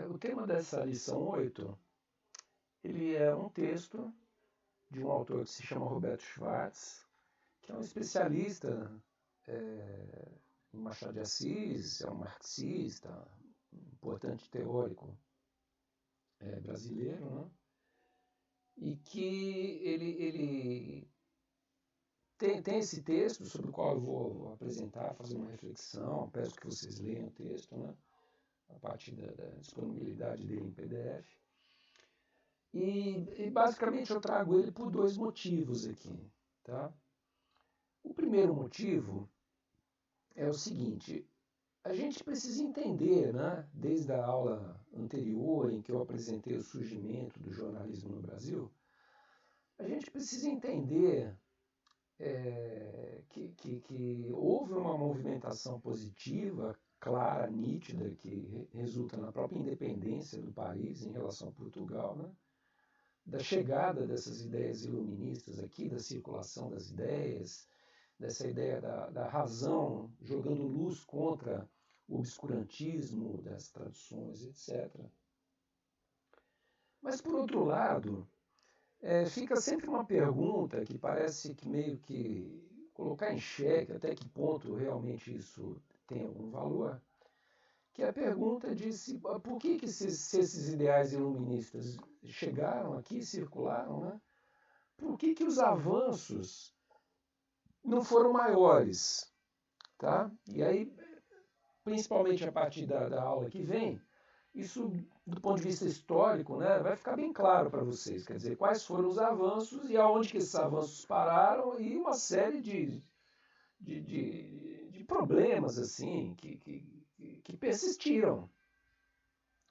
O tema dessa lição 8, ele é um texto de um autor que se chama Roberto Schwartz, que é um especialista em Machado de Assis, é um marxista, um importante teórico brasileiro, né? E que ele tem esse texto sobre o qual eu vou apresentar, fazer uma reflexão, peço que vocês leiam o texto, né? A partir da disponibilidade dele em PDF. E basicamente eu trago ele por dois motivos aqui. Tá? O primeiro motivo é o seguinte: a gente precisa entender, né, desde a aula anterior em que eu apresentei o surgimento do jornalismo no Brasil, a gente precisa entender que houve uma movimentação positiva, clara, nítida, que resulta na própria independência do país em relação a Portugal, né? Da chegada dessas ideias iluministas aqui, da circulação das ideias, dessa ideia da razão jogando luz contra o obscurantismo das tradições, etc. Mas, por outro lado, fica sempre uma pergunta que parece que meio que colocar em xeque até que ponto realmente isso tem algum valor, que é a pergunta de por que se esses ideais iluministas chegaram aqui, circularam, né? Por que os avanços não foram maiores? Tá? E aí, principalmente a partir da aula que vem, isso, do ponto de vista histórico, né, vai ficar bem claro para vocês. Quer dizer, quais foram os avanços e aonde que esses avanços pararam e uma série de problemas assim que persistiram.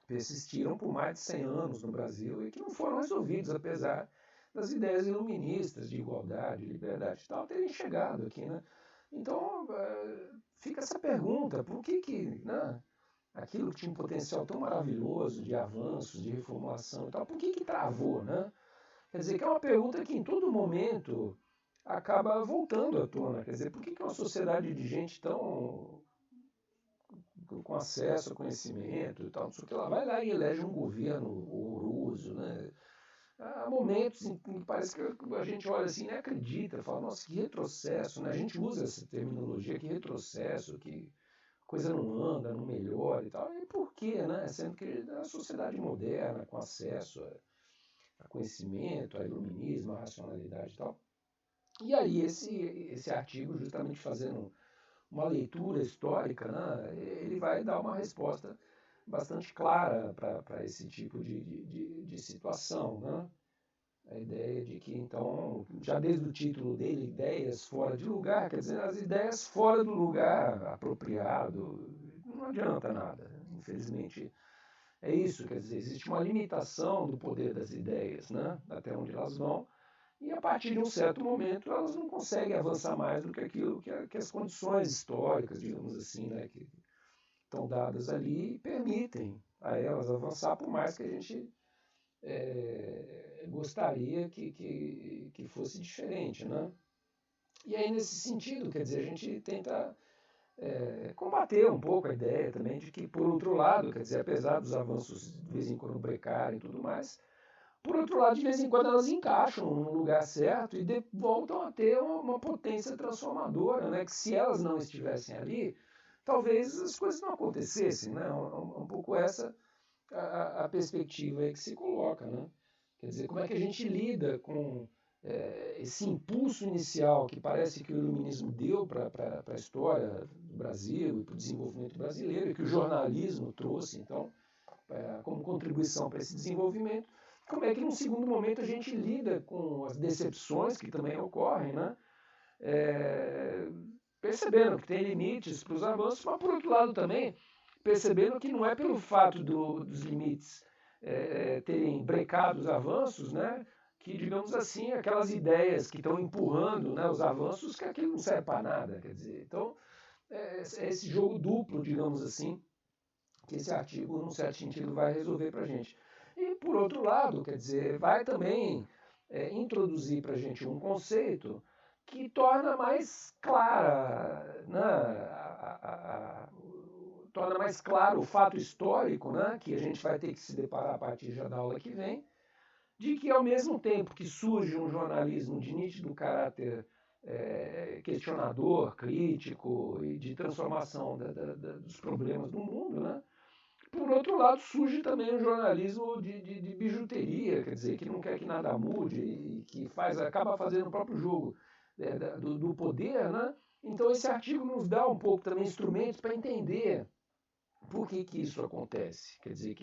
Persistiram por mais de 100 anos no Brasil e que não foram resolvidos, apesar das ideias iluministas de igualdade, liberdade e tal terem chegado aqui, né? Então, fica essa pergunta, por que né, aquilo que tinha um potencial tão maravilhoso de avanços, de reformulação e tal, por que travou, né? Quer dizer, que é uma pergunta que em todo momento acaba voltando à tona. Quer dizer, por que uma sociedade de gente tão com acesso ao conhecimento e tal, não sei o que lá, vai lá e elege um governo horroroso, né? Há momentos em que parece que a gente olha assim e nem acredita, fala, nossa, que retrocesso, né? A gente usa essa terminologia, que retrocesso, que coisa não anda, não melhora e tal. E por quê, né? Sendo que a sociedade moderna, com acesso a conhecimento, a iluminismo, a racionalidade e tal. E aí esse artigo, justamente fazendo uma leitura histórica, né, ele vai dar uma resposta bastante clara para esse tipo de situação. Né? A ideia de que, então, já desde o título dele, ideias fora de lugar, quer dizer, as ideias fora do lugar apropriado, não adianta nada. Infelizmente, é isso, quer dizer, existe uma limitação do poder das ideias, né, até onde elas vão, e a partir de um certo momento elas não conseguem avançar mais do que aquilo que as condições históricas, digamos assim, né, que estão dadas ali, permitem a elas avançar, por mais que a gente gostaria que fosse diferente, né? E aí, nesse sentido, quer dizer, a gente tenta combater um pouco a ideia também de que, por outro lado, quer dizer, apesar dos avanços de vez em quando brecarem e tudo mais, por outro lado, de vez em quando elas encaixam no lugar certo e voltam a ter uma potência transformadora, né? Que se elas não estivessem ali, talvez as coisas não acontecessem, né? Um pouco essa a perspectiva aí que se coloca, né? Quer dizer, como é que a gente lida com esse impulso inicial que parece que o iluminismo deu para a história do Brasil e para o desenvolvimento brasileiro e que o jornalismo trouxe, então, como contribuição para esse desenvolvimento, como é que, num segundo momento, a gente lida com as decepções que também ocorrem, né? Percebendo que tem limites para os avanços, mas, por outro lado, também percebendo que não é pelo fato dos limites terem brecado os avanços, né? Que, digamos assim, aquelas ideias que estão empurrando, né, os avanços, que aquilo não serve para nada. Quer dizer, então, é esse jogo duplo, digamos assim, que esse artigo, num certo sentido, vai resolver para a gente. E, por outro lado, quer dizer, vai também introduzir para a gente um conceito que torna mais clara, né, torna mais claro o fato histórico, né, que a gente vai ter que se deparar a partir já da aula que vem, de que ao mesmo tempo que surge um jornalismo de nítido caráter questionador, crítico e de transformação dos problemas do mundo, né, por outro lado, surge também um jornalismo de bijuteria, quer dizer, que não quer que nada mude e que acaba fazendo o próprio jogo do poder, né? Então esse artigo nos dá um pouco também instrumentos para entender por que isso acontece. Quer dizer,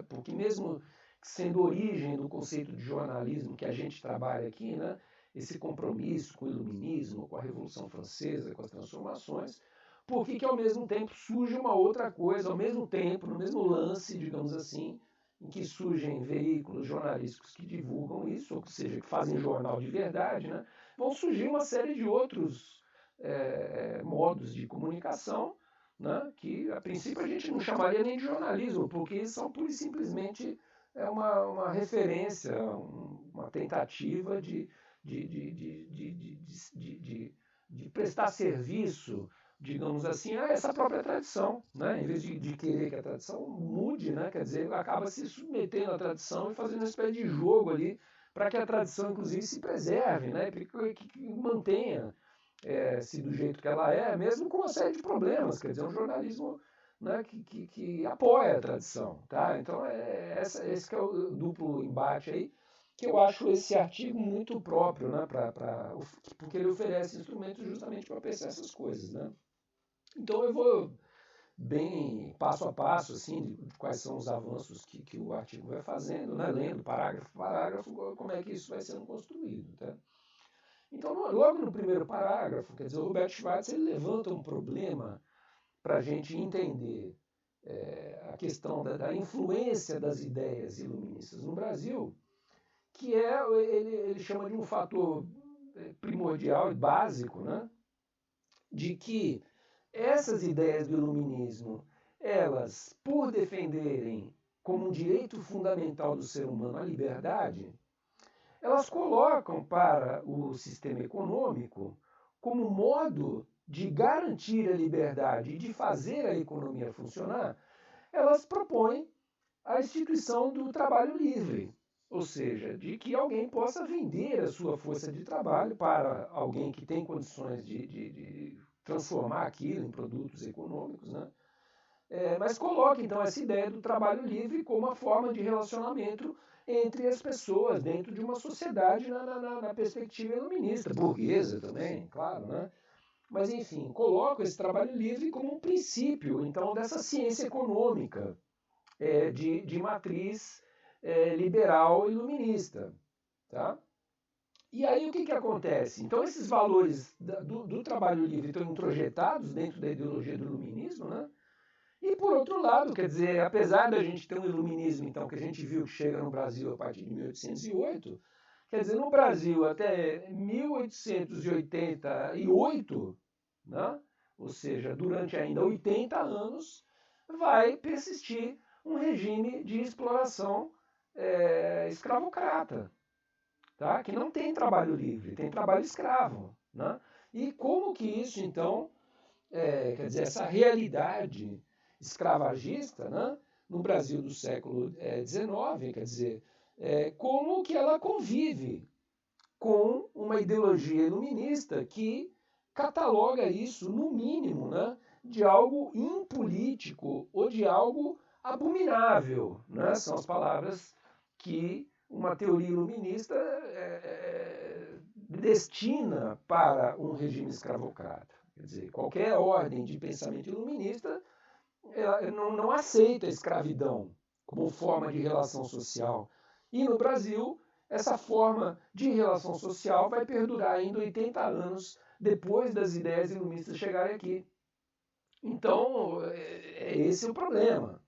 porque mesmo sendo origem do conceito de jornalismo que a gente trabalha aqui, né? Esse compromisso com o iluminismo, com a Revolução Francesa, com as transformações, por que ao mesmo tempo surge uma outra coisa, ao mesmo tempo, no mesmo lance, digamos assim, em que surgem veículos jornalísticos que divulgam isso, ou seja, que fazem jornal de verdade, né? Vão surgir uma série de outros modos de comunicação, né? Que a princípio a gente não chamaria nem de jornalismo, porque são pura e simplesmente uma referência, uma tentativa de prestar serviço, digamos assim, a essa própria tradição, né? Em vez de querer que a tradição mude, né? Quer dizer, acaba se submetendo à tradição e fazendo uma espécie de jogo ali para que a tradição, inclusive, se preserve, né? Que mantenha se do jeito que ela é, mesmo com uma série de problemas. Quer dizer, um jornalismo, né, que apoia a tradição, tá? Então, esse que é o duplo embate aí, que eu acho esse artigo muito próprio, né, porque ele oferece instrumentos justamente para pensar essas coisas, né? Então eu vou bem passo a passo, assim, de quais são os avanços que o artigo vai fazendo, né, lendo parágrafo por parágrafo, como é que isso vai sendo construído, tá? Então, logo no primeiro parágrafo, quer dizer, o Robert Schwartz ele levanta um problema para a gente entender a questão da influência das ideias iluministas no Brasil, que ele chama de um fator primordial e básico, né, de que essas ideias do iluminismo, elas, por defenderem como um direito fundamental do ser humano a liberdade, elas colocam para o sistema econômico como modo de garantir a liberdade e de fazer a economia funcionar, elas propõem a instituição do trabalho livre, ou seja, de que alguém possa vender a sua força de trabalho para alguém que tem condições de transformar aquilo em produtos econômicos, né? Mas coloca então essa ideia do trabalho livre como uma forma de relacionamento entre as pessoas dentro de uma sociedade na perspectiva iluminista, burguesa também, claro, né? Mas enfim, coloca esse trabalho livre como um princípio então dessa ciência econômica de matriz liberal iluminista, tá? E aí o que acontece? Então esses valores do trabalho livre estão introjetados dentro da ideologia do iluminismo, né? E por outro lado, quer dizer, apesar da gente ter um iluminismo, então, que a gente viu que chega no Brasil a partir de 1808, quer dizer, no Brasil até 1888, né, ou seja, durante ainda 80 anos, vai persistir um regime de exploração escravocrata, tá? Que não tem trabalho livre, tem trabalho escravo, né? E como que isso, então, quer dizer, essa realidade escravagista, né, no Brasil do século XIX, quer dizer, como que ela convive com uma ideologia iluminista que cataloga isso, no mínimo, né, de algo impolítico ou de algo abominável, né? São as palavras que uma teoria iluminista destina para um regime escravocrata. Quer dizer, qualquer ordem de pensamento iluminista não aceita a escravidão como forma de relação social. E no Brasil, essa forma de relação social vai perdurar ainda 80 anos depois das ideias iluministas chegarem aqui. Então, esse o problema.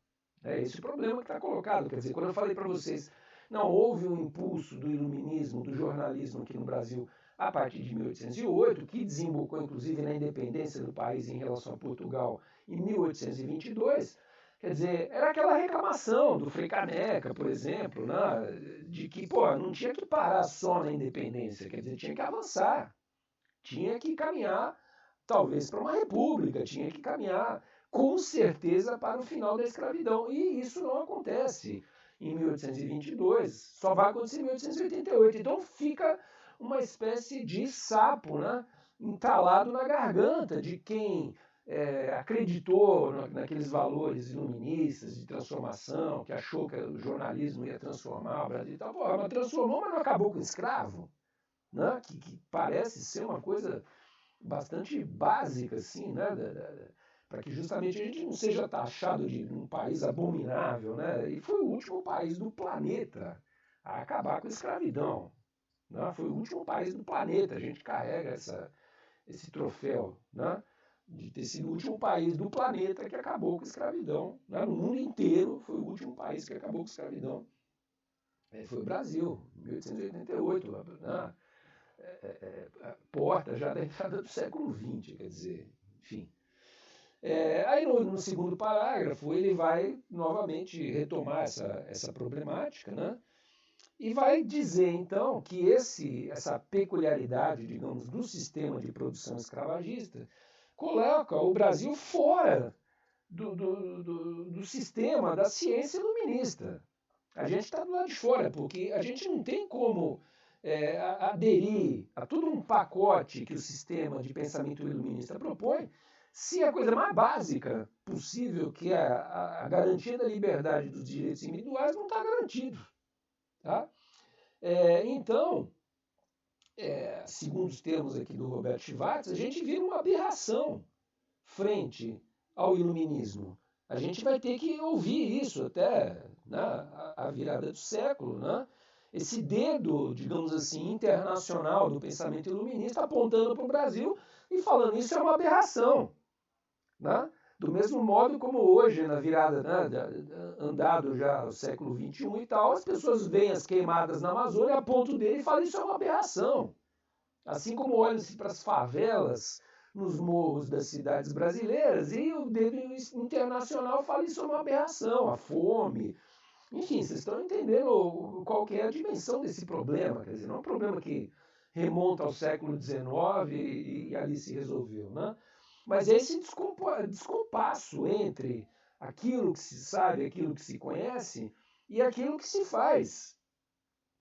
É esse o problema que está colocado. Quer dizer, quando eu falei para vocês, não houve um impulso do iluminismo, do jornalismo aqui no Brasil a partir de 1808, que desembocou inclusive na independência do país em relação a Portugal em 1822, quer dizer, era aquela reclamação do Frei Caneca, por exemplo, né, de que não tinha que parar só na independência, quer dizer, tinha que avançar, tinha que caminhar talvez para uma república, tinha que caminhar com certeza para o final da escravidão. E isso não acontece em 1822, só vai acontecer em 1888. Então fica uma espécie de sapo, né, entalado na garganta de quem acreditou naqueles valores iluministas de transformação, que achou que o jornalismo ia transformar o Brasil e tal. Pô, mas transformou, mas não acabou com o escravo, né? Que parece ser uma coisa bastante básica, assim, né? Para que justamente a gente não seja taxado de um país abominável, né? E foi o último país do planeta a acabar com a escravidão, né? Foi o último país do planeta. A gente carrega esse troféu, né? De ter sido o último país do planeta que acabou com a escravidão, né? No mundo inteiro foi o último país que acabou com a escravidão. Foi o Brasil, 1888, né? Porta já da entrada do século XX, quer dizer, enfim. Aí no segundo parágrafo ele vai novamente retomar essa problemática, né? E vai dizer então que essa peculiaridade, digamos, do sistema de produção escravagista coloca o Brasil fora do sistema da ciência iluminista. A gente está do lado de fora, porque a gente não tem como aderir a todo um pacote que o sistema de pensamento iluminista propõe, se a coisa mais básica possível, que é a garantia da liberdade dos direitos individuais, não está garantido. Tá? Então, segundo os termos aqui do Roberto Schwartz, a gente vira uma aberração frente ao iluminismo. A gente vai ter que ouvir isso até, né, a virada do século, né? Esse dedo, digamos assim, internacional do pensamento iluminista apontando para o Brasil e falando isso é uma aberração. Né? Do mesmo modo como hoje, na virada, né, andado já o século XXI e tal, as pessoas veem as queimadas na Amazônia, apontam o dedo e falam isso é uma aberração. Assim como olham-se para as favelas nos morros das cidades brasileiras e o dedo internacional fala isso é uma aberração, a fome. Enfim, vocês estão entendendo qual que é a dimensão desse problema. Quer dizer, não é um problema que remonta ao século XIX e ali se resolveu, né? Mas é esse descompasso entre aquilo que se sabe, aquilo que se conhece e aquilo que se faz.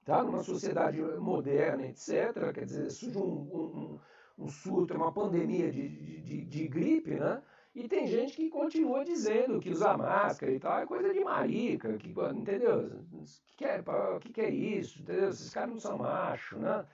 Tá? Numa sociedade moderna, etc., quer dizer, surge um surto, uma pandemia de gripe, né? E tem gente que continua dizendo que usar máscara e tal é coisa de marica, entendeu? O que é isso? Entendeu? Esses caras não são machos, né?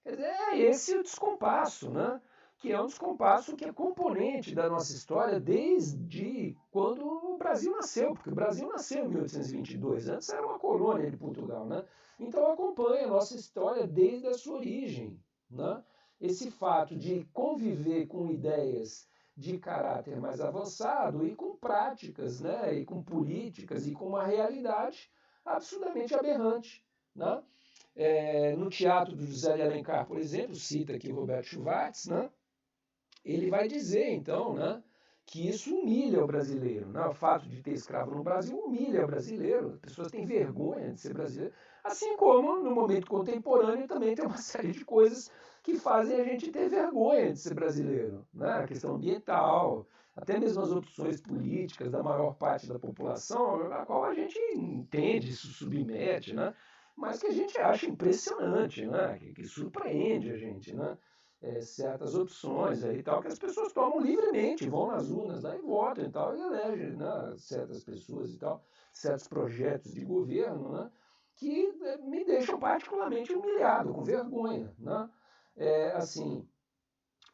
Quer dizer, é esse o descompasso, né? Que é um descompasso que é componente da nossa história desde quando o Brasil nasceu, porque o Brasil nasceu em 1822, antes era uma colônia de Portugal, né? Então acompanha a nossa história desde a sua origem, né? Esse fato de conviver com ideias de caráter mais avançado e com práticas, né? E com políticas e com uma realidade absurdamente aberrante, né? No teatro do José de Alencar, por exemplo, cita aqui o Roberto Schwartz, né? Ele vai dizer, então, né, que isso humilha o brasileiro. Né? O fato de ter escravo no Brasil humilha o brasileiro. As pessoas têm vergonha de ser brasileiro. Assim como, no momento contemporâneo, também tem uma série de coisas que fazem a gente ter vergonha de ser brasileiro. Né? A questão ambiental, até mesmo as opções políticas da maior parte da população, a qual a gente entende, se submete, né? Mas que a gente acha impressionante, né? que surpreende a gente, né? Certas opções aí, tal, que as pessoas tomam livremente, vão nas urnas lá e votam e tal, e elegem, né, certas pessoas e tal, certos projetos de governo, né, que me deixam particularmente humilhado, com vergonha. Né? Assim,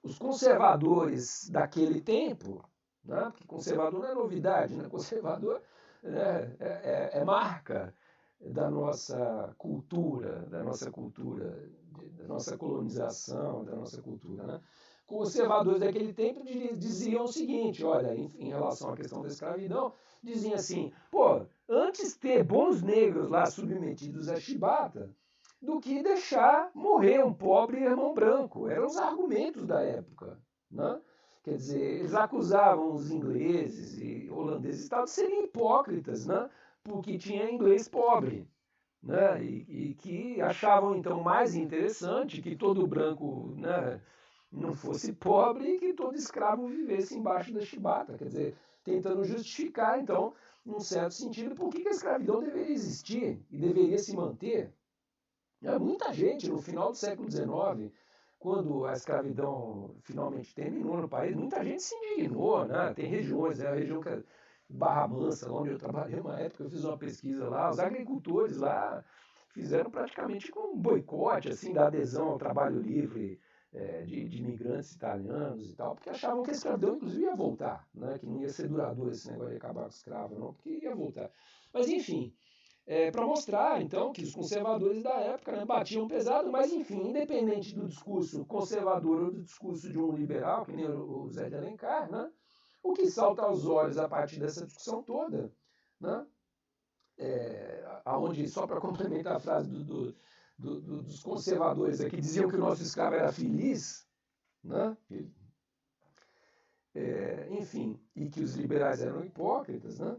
os conservadores daquele tempo, né, porque conservador não é novidade, né, conservador, né, é marca da nossa cultura, da nossa colonização, da nossa cultura. Né? Conservadores daquele tempo diziam o seguinte, olha, em relação à questão da escravidão, diziam assim, pô, antes ter bons negros lá submetidos à chibata, do que deixar morrer um pobre irmão branco. Eram os argumentos da época. Né? Quer dizer, eles acusavam os ingleses e holandeses e tal de serem hipócritas, né? Porque tinha inglês pobre, né? E que achavam então mais interessante que todo branco, né, não fosse pobre e que todo escravo vivesse embaixo da chibata. Quer dizer, tentando justificar, então, num certo sentido, por que a escravidão deveria existir e deveria se manter. Muita gente, no final do século XIX, quando a escravidão finalmente terminou no país, muita gente se indignou, né? Tem regiões, a região que é Barra Mansa, onde eu trabalhei uma época, eu fiz uma pesquisa lá, os agricultores lá fizeram praticamente um boicote assim, da adesão ao trabalho livre de imigrantes italianos e tal, porque achavam que a escravidão inclusive ia voltar, né? Que não ia ser duradouro esse negócio de acabar com o escravo, não, porque ia voltar. Mas enfim, para mostrar, então, que os conservadores da época, né, batiam pesado, mas, enfim, independente do discurso conservador ou do discurso de um liberal, que nem o Zé de Alencar, né, o que salta aos olhos a partir dessa discussão toda, né, aonde, só para complementar a frase dos conservadores aqui, diziam que o nosso escravo era feliz, né, enfim, e que os liberais eram hipócritas, né,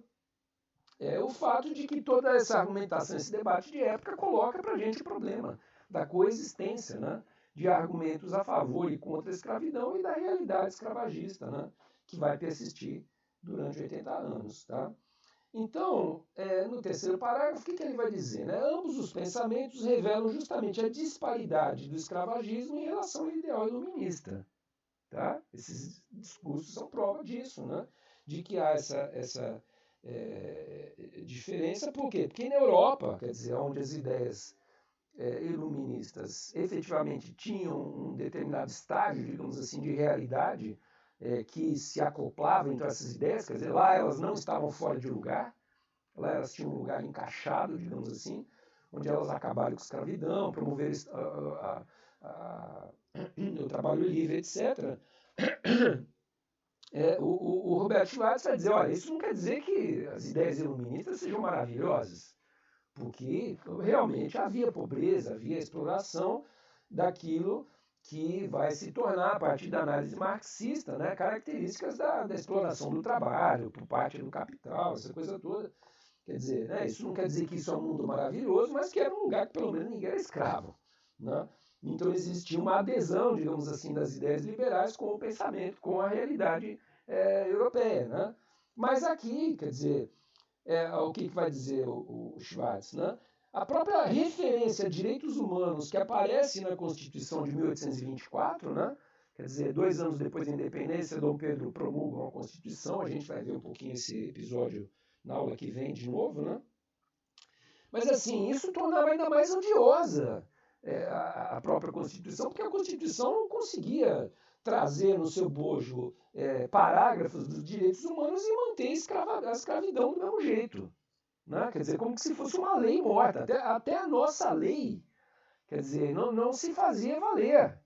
o fato de que toda essa argumentação, esse debate de época, coloca para a gente o problema da coexistência, né, de argumentos a favor e contra a escravidão e da realidade escravagista, né, que vai persistir durante 80 anos. Tá? Então, no terceiro parágrafo, o que ele vai dizer? Né? Ambos os pensamentos revelam justamente a disparidade do escravagismo em relação ao ideal iluminista. Tá? Esses discursos são prova disso, né? De que há essa diferença. Por quê? Porque na Europa, quer dizer, onde as ideias iluministas efetivamente tinham um determinado estágio, digamos assim, de realidade que se acoplava entre essas ideias, quer dizer, lá elas não estavam fora de lugar, lá elas tinham um lugar encaixado, digamos assim, onde elas acabaram com a escravidão, promoveram o trabalho livre, etc. O Roberto Schwartz vai dizer, olha, isso não quer dizer que as ideias iluministas sejam maravilhosas, porque realmente havia pobreza, havia exploração daquilo que vai se tornar, a partir da análise marxista, né, características da exploração do trabalho por parte do capital, essa coisa toda. Quer dizer, né, isso não quer dizer que isso é um mundo maravilhoso, mas que era um lugar que pelo menos ninguém era escravo. Né? Então existia uma adesão, digamos assim, das ideias liberais com o pensamento, com a realidade europeia. Né? Mas aqui, quer dizer, o que vai dizer o Schwartz? Né? A própria referência a direitos humanos que aparece na Constituição de 1824, né? Quer dizer, 2 anos depois da independência, Dom Pedro promulga uma Constituição, a gente vai ver um pouquinho esse episódio na aula que vem de novo, né? Mas assim, isso tornava ainda mais odiosa a própria Constituição, porque a Constituição não conseguia trazer no seu bojo parágrafos dos direitos humanos e manter a escravidão do mesmo jeito. Né? Quer dizer, como se fosse uma lei morta. Até a nossa lei, quer dizer, não se fazia valer.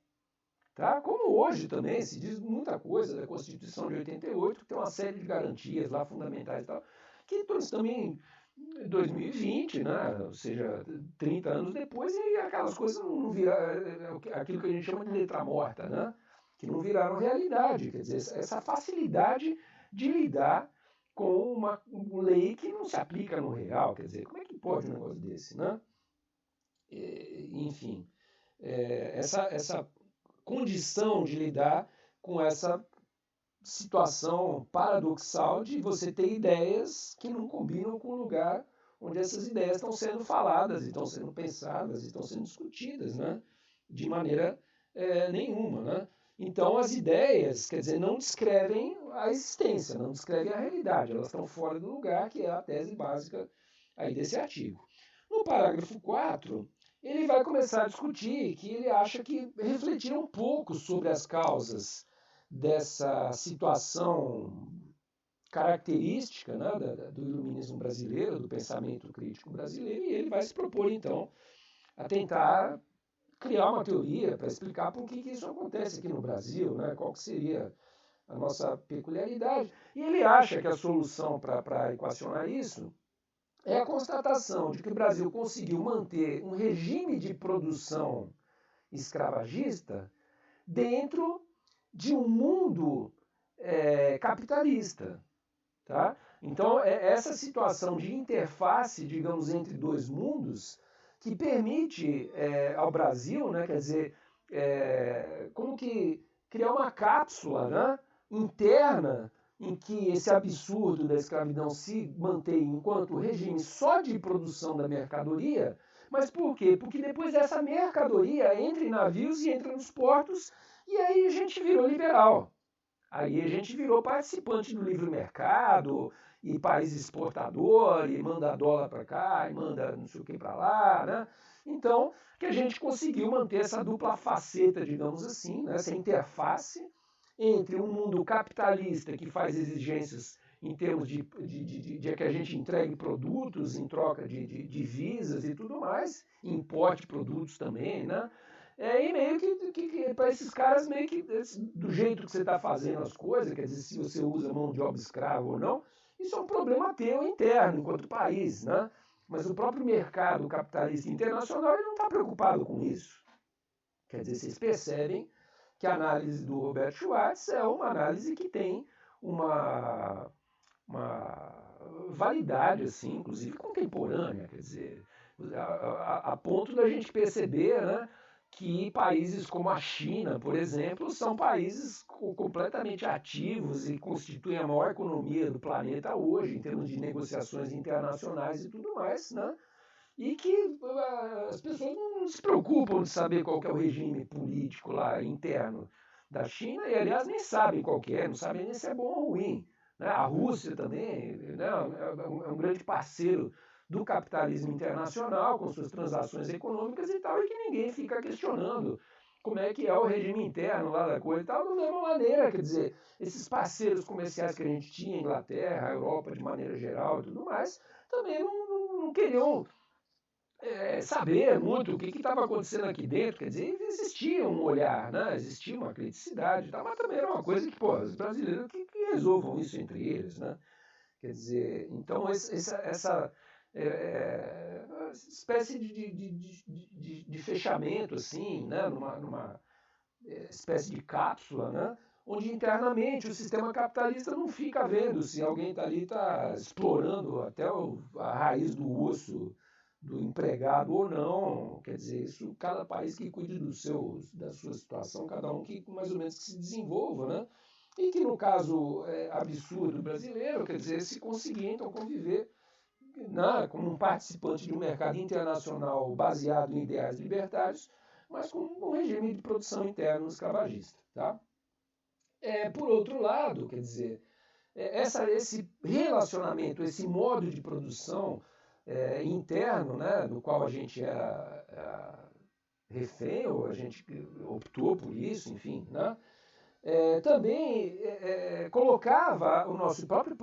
Tá? Como hoje também se diz muita coisa da Constituição de 88, que tem uma série de garantias lá fundamentais e tal, que também 2020, né? Ou seja, 30 anos depois, e aquelas coisas não viraram aquilo que a gente chama de letra morta, né? Que não viraram realidade. Quer dizer, essa facilidade de lidar com uma lei que não se aplica no real. Quer dizer, como é que pode um negócio desse, né? Enfim, essa condição de lidar com essa situação paradoxal de você ter ideias que não combinam com o lugar onde essas ideias estão sendo faladas, estão sendo pensadas, estão sendo discutidas, né? De maneira nenhuma, né? Então as ideias, quer dizer, não descrevem a existência, não descrevem a realidade, elas estão fora do lugar, que é a tese básica aí desse artigo. No parágrafo 4, ele vai começar a discutir que ele acha que refletir um pouco sobre as causas dessa situação característica, né, do iluminismo brasileiro, do pensamento crítico brasileiro, e ele vai se propor, então, a tentar criar uma teoria para explicar por que isso acontece aqui no Brasil, né, qual que seria a nossa peculiaridade. E ele acha que a solução para equacionar isso é a constatação de que o Brasil conseguiu manter um regime de produção escravagista dentro de um mundo capitalista. Tá? Então, essa situação de interface, digamos, entre dois mundos, que permite ao Brasil, né, quer dizer, como que criar uma cápsula, né, interna em que esse absurdo da escravidão se mantém enquanto regime só de produção da mercadoria. Mas por quê? Porque depois essa mercadoria entra em navios e entra nos portos, e aí a gente virou liberal. Aí a gente virou participante do livre mercado, e país exportador, e manda dólar para cá, e manda não sei o que para lá, né? Então, que a gente conseguiu manter essa dupla faceta, digamos assim, né? Essa interface entre um mundo capitalista que faz exigências em termos de que a gente entregue produtos em troca de divisas e tudo mais, importe produtos também, né? E meio que para esses caras, meio que do jeito que você está fazendo as coisas, quer dizer, se você usa mão de obra escrava ou não, isso é um problema teu interno, enquanto país, né? Mas o próprio mercado capitalista internacional ele não está preocupado com isso. Quer dizer, vocês percebem que a análise do Robert Schwartz é uma análise que tem uma validade, assim, inclusive contemporânea, quer dizer, a ponto da gente perceber, né, que países como a China, por exemplo, são países completamente ativos e constituem a maior economia do planeta hoje, em termos de negociações internacionais e tudo mais, né? E que as pessoas não se preocupam de saber qual que é o regime político lá interno da China, e aliás nem sabem qual que é, não sabem nem se é bom ou ruim. Né? A Rússia também, né, é um grande parceiro do capitalismo internacional, com suas transações econômicas e tal, e que ninguém fica questionando como é que é o regime interno lá da coisa e tal, da mesma maneira, quer dizer, esses parceiros comerciais que a gente tinha, a Inglaterra, a Europa de maneira geral e tudo mais, também não queriam saber muito o que estava acontecendo aqui dentro, quer dizer, existia um olhar, né? Existia uma criticidade, tá? Mas também era uma coisa que, pô, os brasileiros que resolvam isso entre eles, né? Quer dizer, então essa espécie de fechamento, assim, né? Numa espécie de cápsula, né? Onde internamente o sistema capitalista não fica vendo se alguém está ali está explorando até a raiz do osso do empregado ou não, quer dizer, isso cada país que cuide da sua situação, cada um que mais ou menos que se desenvolva, né? E que no caso absurdo brasileiro, quer dizer, se conseguir então conviver, né, como um participante de um mercado internacional baseado em ideais libertários, mas com um regime de produção interno escravagista, tá? Por outro lado, quer dizer, esse relacionamento, esse modo de produção interno, né, no qual a gente era refém, ou a gente optou por isso, enfim, né, também colocava o nosso próprio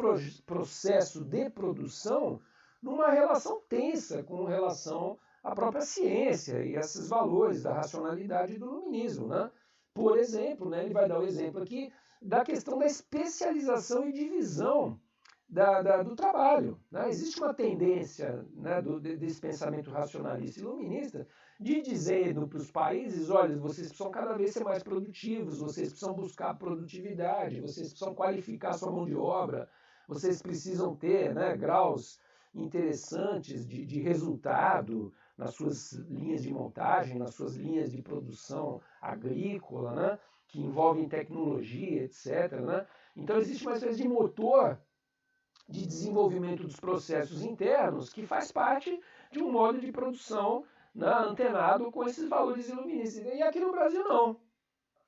processo de produção numa relação tensa com relação à própria ciência e esses valores da racionalidade e do iluminismo. Né? Por exemplo, né, ele vai dar o exemplo aqui da questão da especialização e divisão do trabalho. Né? Existe uma tendência, né, desse pensamento racionalista e iluminista de dizer para os países, olha, vocês precisam cada vez ser mais produtivos, vocês precisam buscar produtividade, vocês precisam qualificar sua mão de obra, vocês precisam ter, né, graus interessantes de resultado nas suas linhas de montagem, nas suas linhas de produção agrícola, né, que envolvem tecnologia, etc. Né? Então existe uma espécie de motor de desenvolvimento dos processos internos que faz parte de um modo de produção, né, antenado com esses valores iluministas. E aqui no Brasil não.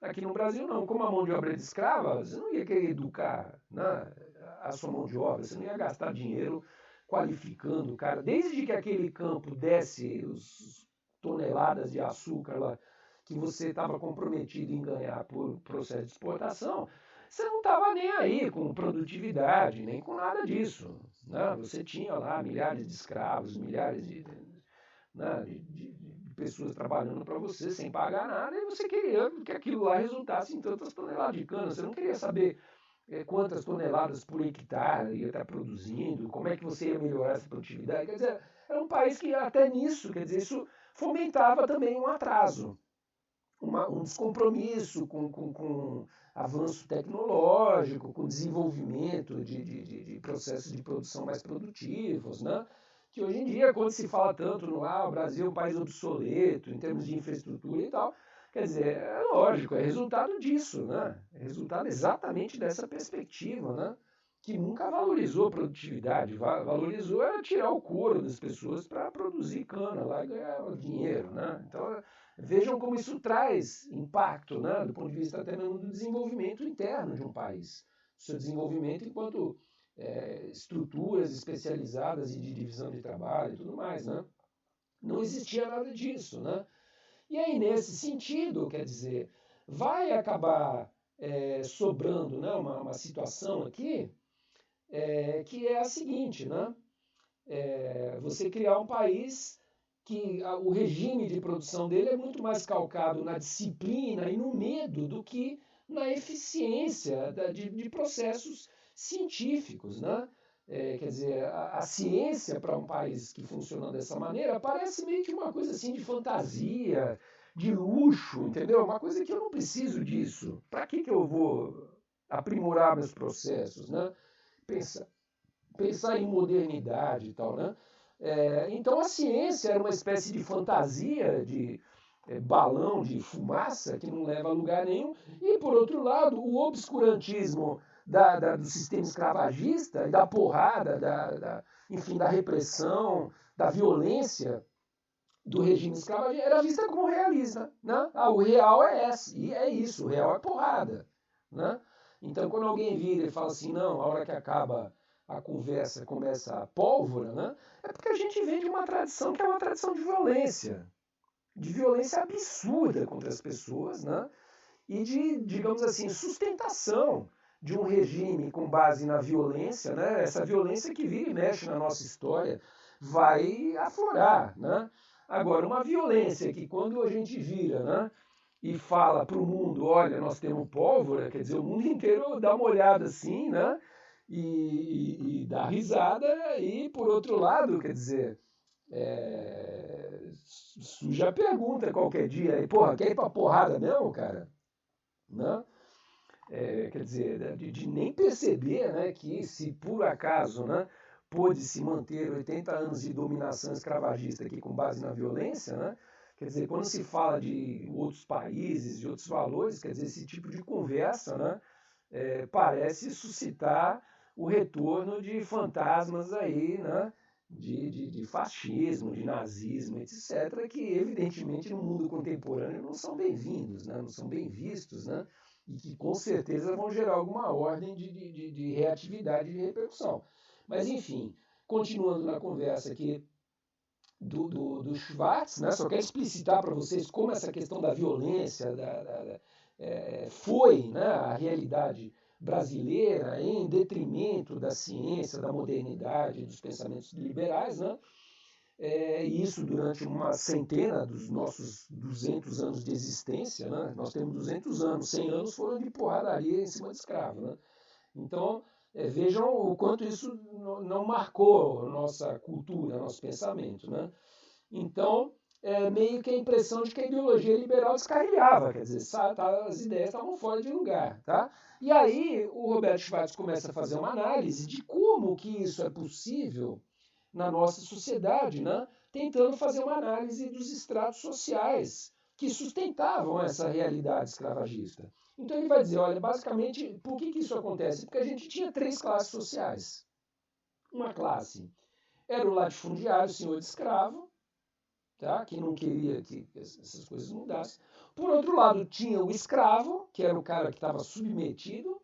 Aqui no Brasil não. Como a mão de obra é de escrava, você não ia querer educar, né, a sua mão de obra, você não ia gastar dinheiro qualificando o cara. Desde que aquele campo desse os toneladas de açúcar lá que você estava comprometido em ganhar por processo de exportação, você não estava nem aí com produtividade, nem com nada disso. Né? Você tinha lá milhares de escravos, milhares né, de pessoas trabalhando para você sem pagar nada, e você queria que aquilo lá resultasse em tantas toneladas de cana. Você não queria saber quantas toneladas por hectare ia estar produzindo, como é que você ia melhorar essa produtividade. Quer dizer, era um país que até nisso, quer dizer, isso fomentava também um atraso. Um descompromisso com avanço tecnológico, com desenvolvimento de processos de produção mais produtivos, né? Que hoje em dia, quando se fala tanto no o Brasil é um país obsoleto em termos de infraestrutura e tal, Quer dizer, é lógico, é resultado disso, né? É resultado exatamente dessa perspectiva, né? Que nunca valorizou a produtividade, valorizou era tirar o couro das pessoas para produzir cana lá e ganhar o dinheiro, né? Então, vejam como isso traz impacto, né? Do ponto de vista até mesmo do desenvolvimento interno de um país. O seu desenvolvimento enquanto estruturas especializadas e de divisão de trabalho e tudo mais, né? Não existia nada disso, né? E aí, nesse sentido, quer dizer, vai acabar sobrando, né, uma situação aqui que é a seguinte, né? Você criar um país que o regime de produção dele é muito mais calcado na disciplina e no medo do que na eficiência de processos científicos, né? Quer dizer, a ciência para um país que funciona dessa maneira parece meio que uma coisa assim de fantasia, de luxo, entendeu? Uma coisa que eu não preciso disso. Para que eu vou aprimorar meus processos, né? Pensar, pensar em modernidade e tal, né? Então a ciência era uma espécie de fantasia, de balão de fumaça que não leva a lugar nenhum, e por outro lado o obscurantismo do sistema escravagista e da porrada, enfim, da repressão, da violência do regime escravagista era vista como realista, né? O real é esse, e é isso, o real é porrada, né? Então quando alguém vira e fala assim, não, a hora que acaba a conversa começa a pólvora, né? É porque a gente vem de uma tradição que é uma tradição de violência absurda contra as pessoas, né? E de, digamos assim, sustentação de um regime com base na violência, né? Essa violência que vira e mexe na nossa história vai aflorar, né? Agora, uma violência que quando a gente vira, né? E fala para o mundo, olha, nós temos pólvora, quer dizer, o mundo inteiro dá uma olhada assim, né? E dá risada, e por outro lado, quer dizer, suja a pergunta qualquer dia, aí, porra, quer ir pra porrada mesmo, cara? Né? Quer dizer, de nem perceber, né, que se por acaso, né, pôde se manter 80 anos de dominação escravagista aqui com base na violência, né, quer dizer, quando se fala de outros países, de outros valores, quer dizer, esse tipo de conversa, né, parece suscitar o retorno de fantasmas aí, né, de fascismo, de nazismo, etc., que evidentemente no mundo contemporâneo não são bem-vindos, né, não são bem vistos, né, e que com certeza vão gerar alguma ordem de reatividade e de repercussão. Mas, enfim, continuando na conversa aqui do Schwartz, né, só quero explicitar para vocês como essa questão da violência foi, né, a realidade brasileira em detrimento da ciência, da modernidade, dos pensamentos liberais, né? Isso durante uma centena dos nossos 200 anos de existência, né? Nós temos 200 anos, 100 anos foram de porradaria em cima de escravo, né? Então, vejam o quanto isso não marcou nossa cultura, nosso pensamento, né? Então, meio que a impressão de que a ideologia liberal descarrilhava, quer dizer, as ideias estavam fora de lugar, tá? E aí o Roberto Schwartz começa a fazer uma análise de como que isso é possível na nossa sociedade, né? Tentando fazer uma análise dos estratos sociais que sustentavam essa realidade escravagista. Então ele vai dizer, olha, basicamente, por que isso acontece? Porque a gente tinha três classes sociais. Uma classe era o latifundiário, senhor de escravo, tá? Que não queria que essas coisas mudassem. Por outro lado, tinha o escravo, que era o cara que estava submetido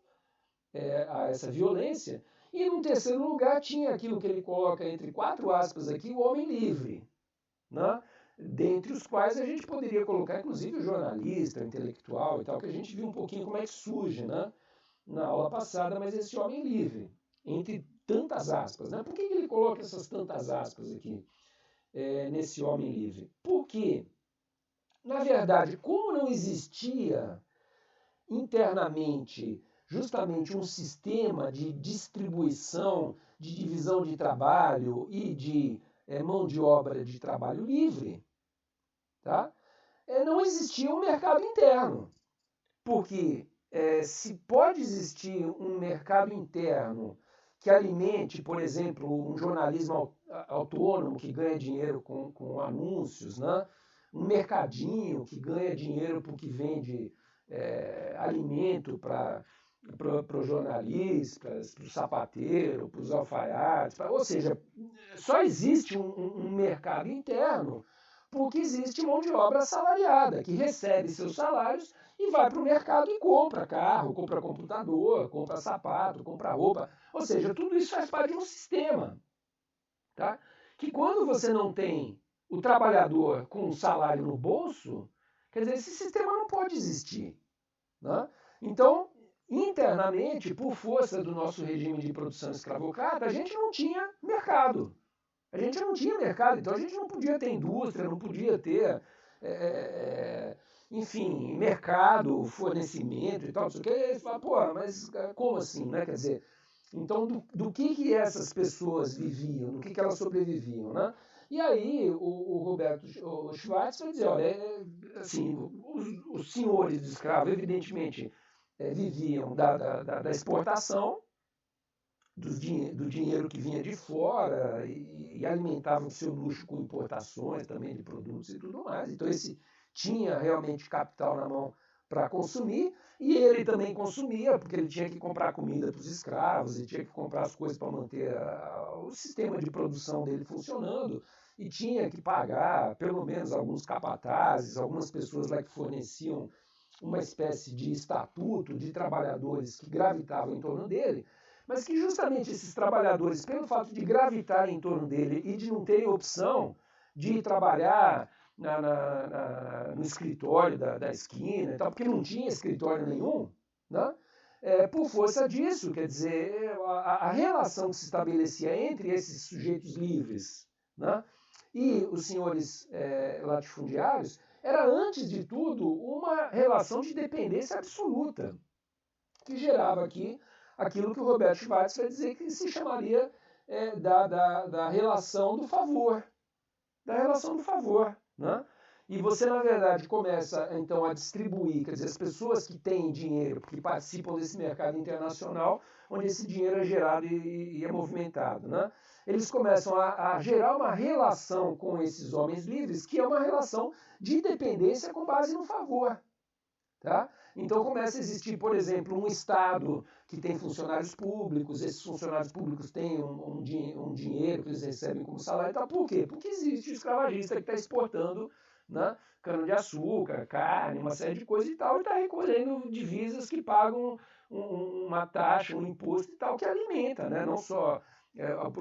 a essa violência. E, no terceiro lugar, tinha aquilo que ele coloca entre 4 aspas aqui, o homem livre, né? Dentre os quais a gente poderia colocar, inclusive, o jornalista, o intelectual e tal, que a gente viu um pouquinho como é que surge, né? Na aula passada, mas esse homem livre, entre tantas aspas, né? Por que ele coloca essas tantas aspas aqui? Nesse homem livre. Porque, na verdade, como não existia internamente justamente um sistema de distribuição, de divisão de trabalho e de mão de obra de trabalho livre, tá? Não existia um mercado interno. Porque se pode existir um mercado interno que alimente, por exemplo, um jornalismo autônomo que ganha dinheiro com anúncios, né? um mercadinho que ganha dinheiro porque vende alimento para o jornalista, para o sapateiro, para os alfaiates, ou seja, só existe um mercado interno porque existe mão de obra assalariada, que recebe seus salários e vai para o mercado e compra carro, compra computador, compra sapato, compra roupa. Ou seja, tudo isso faz parte de um sistema. Tá? Que quando você não tem o trabalhador com um salário no bolso, quer dizer, esse sistema não pode existir. Né? Então, internamente, por força do nosso regime de produção escravocrata, a gente não tinha mercado. A gente não tinha mercado, então a gente não podia ter indústria, não podia ter, enfim, mercado, fornecimento e tal, não sei o que. E você fala, pô, mas como assim, né? Quer dizer, então do que essas pessoas viviam, do que elas sobreviviam, né? E aí o Roberto Schwartz vai dizer, olha, assim, os senhores de escravo, evidentemente, viviam da exportação, do dinheiro que vinha de fora e alimentavam o seu luxo com importações também de produtos e tudo mais. Então esse tinha realmente capital na mão para consumir e ele também consumia porque ele tinha que comprar comida para os escravos e tinha que comprar as coisas para manter o sistema de produção dele funcionando e tinha que pagar pelo menos alguns capatazes, algumas pessoas lá que forneciam uma espécie de estatuto de trabalhadores que gravitavam em torno dele, mas que justamente esses trabalhadores, pelo fato de gravitar em torno dele e de não terem opção de trabalhar no escritório da esquina, e tal, porque não tinha escritório nenhum, né? Por força disso, quer dizer, a relação que se estabelecia entre esses sujeitos livres, né, e os senhores latifundiários era, antes de tudo, uma relação de dependência absoluta, que gerava aqui aquilo que o Roberto Schwartz vai dizer que se chamaria da relação do favor. Da relação do favor. Né? E você, na verdade, começa, então, a distribuir, quer dizer, as pessoas que têm dinheiro, que participam desse mercado internacional, onde esse dinheiro é gerado e é movimentado, né? Eles começam a gerar uma relação com esses homens livres, que é uma relação de dependência com base no favor. Tá? Então começa a existir, por exemplo, um Estado que tem funcionários públicos, esses funcionários públicos têm um dinheiro que eles recebem como salário e tal. Por quê? Porque existe o escravagista que está exportando, né, cana-de-açúcar, carne, uma série de coisas e tal, e está recolhendo divisas que pagam uma taxa, um imposto e tal, que alimenta, né, não só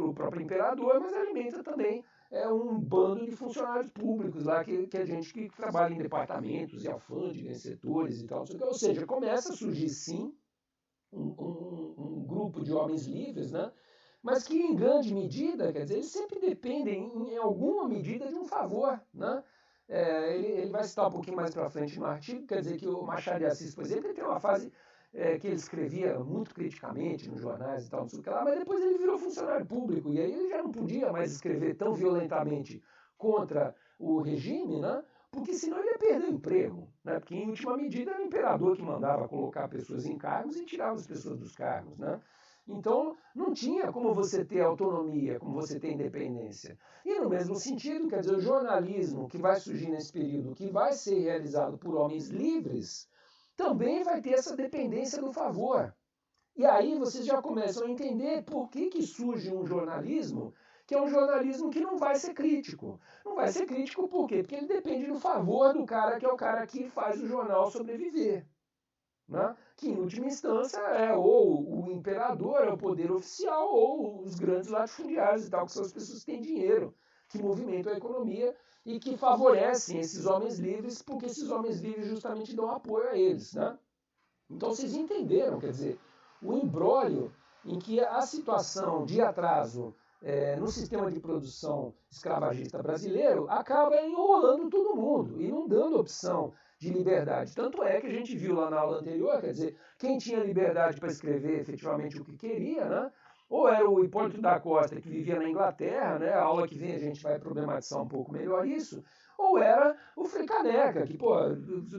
o próprio imperador, mas alimenta também um bando de funcionários públicos lá, que é gente que trabalha em departamentos e alfândegas, setores e tal. Ou seja, começa a surgir sim um grupo de homens livres, né? Mas que em grande medida, quer dizer, eles sempre dependem em alguma medida de um favor, né? Ele vai citar um pouquinho mais para frente no artigo, quer dizer que o Machado de Assis, por exemplo, ele tem uma fase que ele escrevia muito criticamente nos jornais e tal, não sei o que lá, mas depois ele virou funcionário público e aí ele já não podia mais escrever tão violentamente contra o regime, né? Porque senão ele ia perder o emprego, né? Porque em última medida era o imperador que mandava colocar pessoas em cargos e tirava as pessoas dos cargos, né? Então não tinha como você ter autonomia, como você ter independência. E no mesmo sentido, quer dizer, o jornalismo que vai surgir nesse período, que vai ser realizado por homens livres, também vai ter essa dependência do favor. E aí vocês já começam a entender por que surge um jornalismo que é um jornalismo que não vai ser crítico. Não vai ser crítico por quê? Porque ele depende do favor do cara que é o cara que faz o jornal sobreviver. Né? Que em última instância é ou o imperador, é o poder oficial, ou os grandes latifundiários e tal, que são as pessoas que têm dinheiro, que movimentam a economia e que favorecem esses homens livres, porque esses homens livres justamente dão apoio a eles. Né? Então vocês entenderam, quer dizer, o imbróglio em que a situação de atraso no sistema de produção escravagista brasileiro acaba enrolando todo mundo e não dando opção de liberdade. Tanto é que a gente viu lá na aula anterior, quer dizer, quem tinha liberdade para escrever efetivamente o que queria, né? Ou era o Hipólito da Costa, que vivia na Inglaterra, né? A aula que vem a gente vai problematizar um pouco melhor isso, ou era o Frei Caneca, que, pô,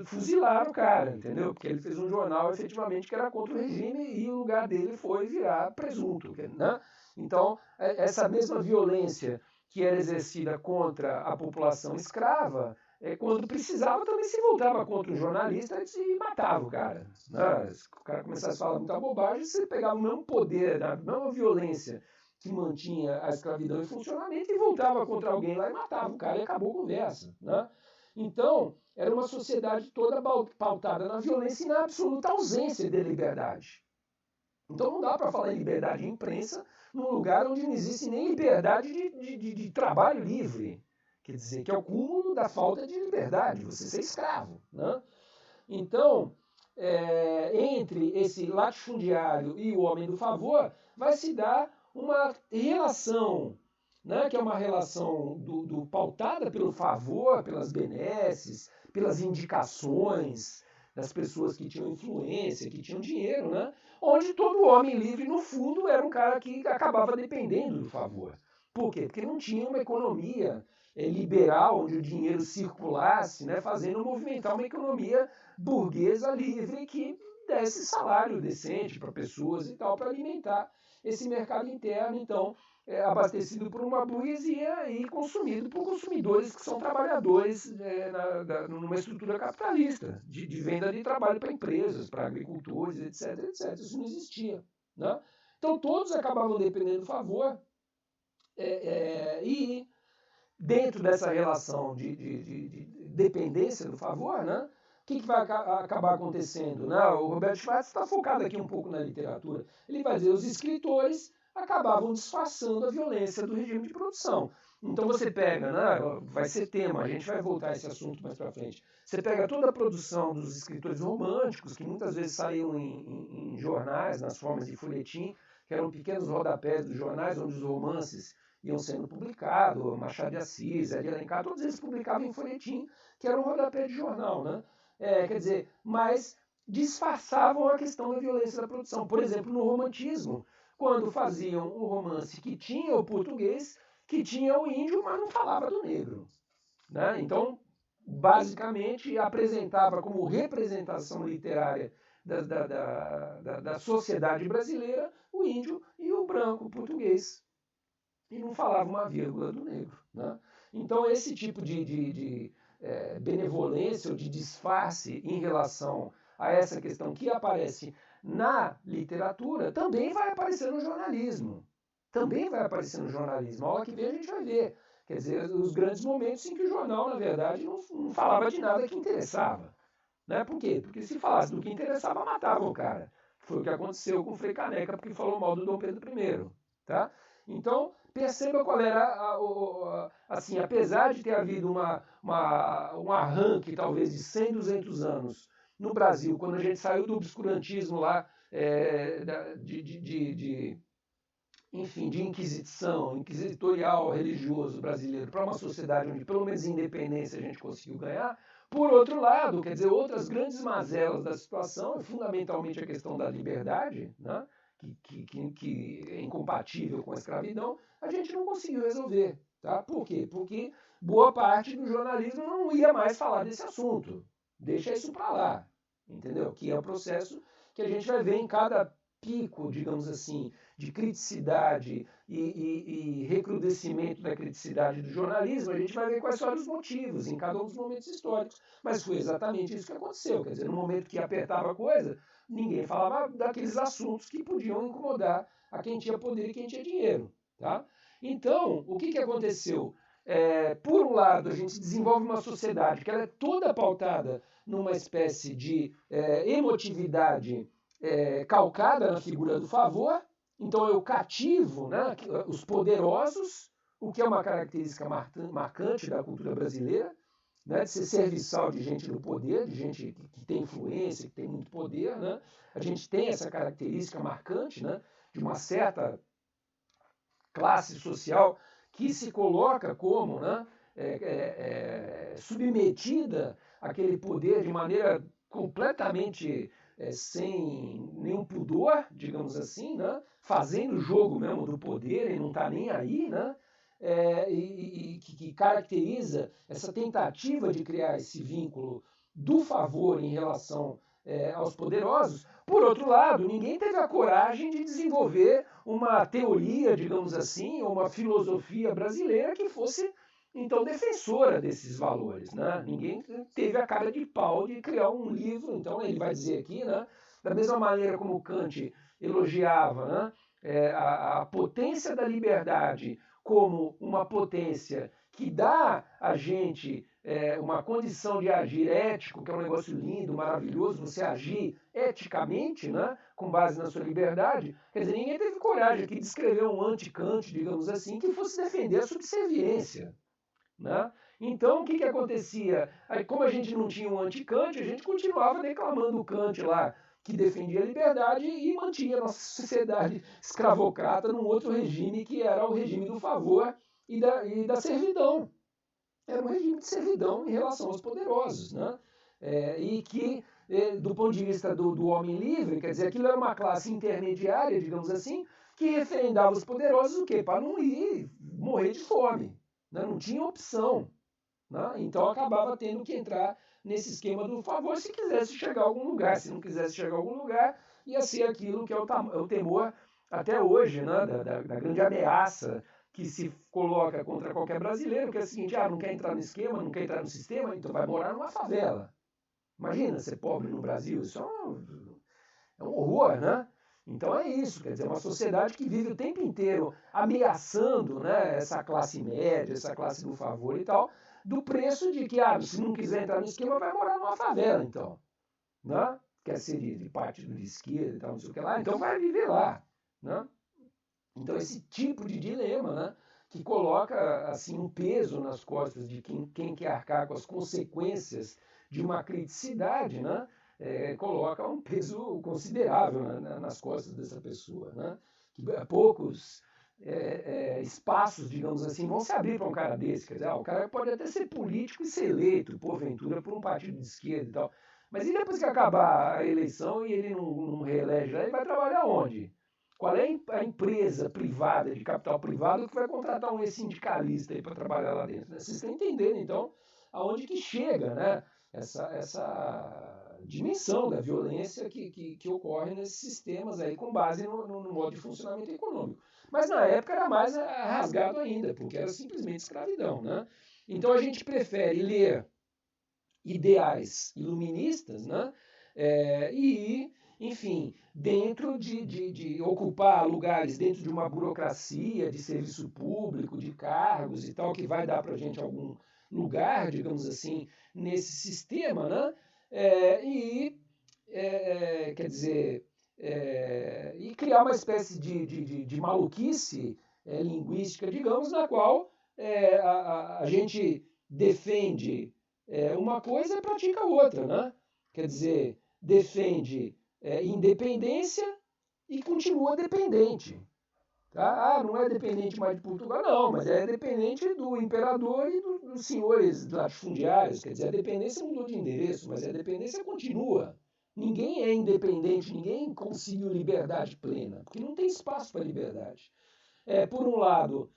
fuzilaram o cara, entendeu? Porque ele fez um jornal efetivamente que era contra o regime e o lugar dele foi virar presunto, né? Então, essa mesma violência que era exercida contra a população escrava quando precisava, também se voltava contra o jornalista e matava o cara. Né? Se o cara começasse a falar muita bobagem, você pegava o mesmo poder, a mesma violência que mantinha a escravidão em funcionamento e voltava contra alguém lá e matava o cara e acabou a conversa. Né? Então, era uma sociedade toda pautada na violência e na absoluta ausência de liberdade. Então não dá para falar em liberdade de imprensa num lugar onde não existe nem liberdade de trabalho livre. Quer dizer, que é o cúmulo da falta de liberdade, você ser escravo. Né? Então, entre esse latifundiário e o homem do favor, vai se dar uma relação, né, que é uma relação pautada pelo favor, pelas benesses, pelas indicações das pessoas que tinham influência, que tinham dinheiro, né? Onde todo homem livre, no fundo, era um cara que acabava dependendo do favor. Por quê? Porque não tinha uma economia liberal, onde o dinheiro circulasse, né, fazendo movimentar uma economia burguesa livre que desse salário decente para pessoas e tal, para alimentar esse mercado interno, então, abastecido por uma burguesia e consumido por consumidores que são trabalhadores numa estrutura capitalista, de venda de trabalho para empresas, para agricultores, etc, etc. Isso não existia. Né? Então, todos acabavam dependendo do favor e dentro dessa relação de dependência do favor, né, o que vai acabar acontecendo? Né? O Roberto Schwartz está focado aqui um pouco na literatura. Ele vai dizer que os escritores acabavam disfarçando a violência do regime de produção. Então você pega, né, vai ser tema, a gente vai voltar a esse assunto mais para frente. Você pega toda a produção dos escritores românticos, que muitas vezes saíam em jornais, nas formas de folhetim, que eram pequenos rodapés dos jornais, onde os romances iam sendo publicados, Machado de Assis, Zé de Alencar, todos eles publicavam em folhetim, que era um rodapé de jornal, né? Quer dizer, mas disfarçavam a questão da violência da produção. Por exemplo, no romantismo, quando faziam um romance que tinha o português, que tinha o índio, mas não falava do negro. Né? Então, basicamente, apresentava como representação literária da sociedade brasileira o índio e o branco, o português. E não falava uma vírgula do negro. Né? Então, esse tipo de benevolência ou de disfarce em relação a essa questão que aparece na literatura também vai aparecer no jornalismo. Também vai aparecer no jornalismo. A hora que vem a gente vai ver. Quer dizer, os grandes momentos em que o jornal, na verdade, não falava de nada que interessava. Né? Por quê? Porque se falasse do que interessava, matavam o cara. Foi o que aconteceu com o Frei Caneca, porque falou mal do Dom Pedro I. Tá? Então, perceba qual era, assim, apesar de ter havido um arranque, talvez, de 100, 200 anos no Brasil, quando a gente saiu do obscurantismo lá, enfim, de inquisição, inquisitorial religioso brasileiro, para uma sociedade onde, pelo menos, independência a gente conseguiu ganhar. Por outro lado, quer dizer, outras grandes mazelas da situação, fundamentalmente a questão da liberdade, né? Que é incompatível com a escravidão, a gente não conseguiu resolver. Tá? Por quê? Porque boa parte do jornalismo não ia mais falar desse assunto. Deixa isso para lá, entendeu? Que é o processo que a gente vai ver em cada pico, digamos assim, de criticidade e recrudescimento da criticidade do jornalismo, a gente vai ver quais foram os motivos em cada um dos momentos históricos. Mas foi exatamente isso que aconteceu. Quer dizer, no momento que apertava a coisa, ninguém falava daqueles assuntos que podiam incomodar a quem tinha poder e quem tinha dinheiro. Tá? Então, o que aconteceu? Por um lado, a gente desenvolve uma sociedade que ela é toda pautada numa espécie de emotividade calcada na figura do favor. Então eu cativo, né, os poderosos, o que é uma característica marcante da cultura brasileira, né, de ser serviçal de gente no poder, de gente que tem influência, que tem muito poder. Né? A gente tem essa característica marcante, né, de uma certa classe social que se coloca como, né, submetida àquele poder de maneira completamente sem nenhum pudor, digamos assim, né? Fazendo o jogo mesmo do poder e não está nem aí, né? Que caracteriza essa tentativa de criar esse vínculo do favor em relação aos poderosos. Por outro lado, ninguém teve a coragem de desenvolver uma teoria, digamos assim, ou uma filosofia brasileira que fosse então, defensora desses valores, né? Ninguém teve a cara de pau de criar um livro. Então, ele vai dizer aqui, né? Da mesma maneira como Kant elogiava, né, a potência da liberdade como uma potência que dá a gente uma condição de agir ético, que é um negócio lindo, maravilhoso, você agir eticamente, né, com base na sua liberdade. Quer dizer, ninguém teve coragem aqui de escrever um anti-Kant, digamos assim, que fosse defender a subserviência. Né? Então, o que acontecia? Aí, como a gente não tinha um anti-Kant, a gente continuava declamando o Kant lá, que defendia a liberdade e mantinha a nossa sociedade escravocrata num outro regime, que era o regime do favor e da servidão. Era um regime de servidão em relação aos poderosos. Né? E que, do ponto de vista do homem livre, quer dizer, aquilo era uma classe intermediária, digamos assim, que referendava os poderosos o quê? Para não ir morrer de fome. Né? Não tinha opção. Né? Então acabava tendo que entrar nesse esquema do favor se quisesse chegar a algum lugar. Se não quisesse chegar a algum lugar, ia ser aquilo que é o temor até hoje, né? da grande ameaça que se coloca contra qualquer brasileiro, que é o seguinte: não quer entrar no esquema, não quer entrar no sistema, então vai morar numa favela. Imagina ser pobre no Brasil, isso é um horror, né? Então é isso, quer dizer, uma sociedade que vive o tempo inteiro ameaçando, né, essa classe média, essa classe do favor e tal, do preço de que, se não quiser entrar no esquema, vai morar numa favela, então. Né? Quer ser de partido de esquerda e tal, não sei o que lá, então vai viver lá. Né? Então esse tipo de dilema, né, que coloca assim um peso nas costas de quem quer arcar com as consequências de uma criticidade, né, coloca um peso considerável, né, nas costas dessa pessoa. Né? Que poucos espaços, digamos assim, vão se abrir para um cara desse. Quer dizer, o cara pode até ser político e ser eleito, porventura, por um partido de esquerda e tal. Mas e depois que acabar a eleição e ele não reelege lá, ele vai trabalhar onde? Qual é a empresa privada, de capital privado, que vai contratar um ex-sindicalista para trabalhar lá dentro? Né? Vocês estão entendendo, então, aonde que chega, né, essa dimensão da violência que ocorre nesses sistemas aí, com base no modo de funcionamento econômico. Mas na época era mais rasgado ainda, porque era simplesmente escravidão. Né? Então a gente prefere ler ideais iluministas, né, e, enfim, dentro de ocupar lugares dentro de uma burocracia de serviço público, de cargos e tal, que vai dar para a gente algum lugar, digamos assim, nesse sistema, né? Quer dizer, e criar uma espécie de maluquice linguística, digamos, na qual a gente defende uma coisa e pratica outra, né? Quer dizer, defende independência e continua dependente. Tá? Não é dependente mais de Portugal, não, mas é dependente do imperador e dos senhores latifundiários. Quer dizer, a dependência mudou de endereço, mas a dependência continua. Ninguém é independente, ninguém conseguiu liberdade plena, porque não tem espaço para liberdade. Por um lado,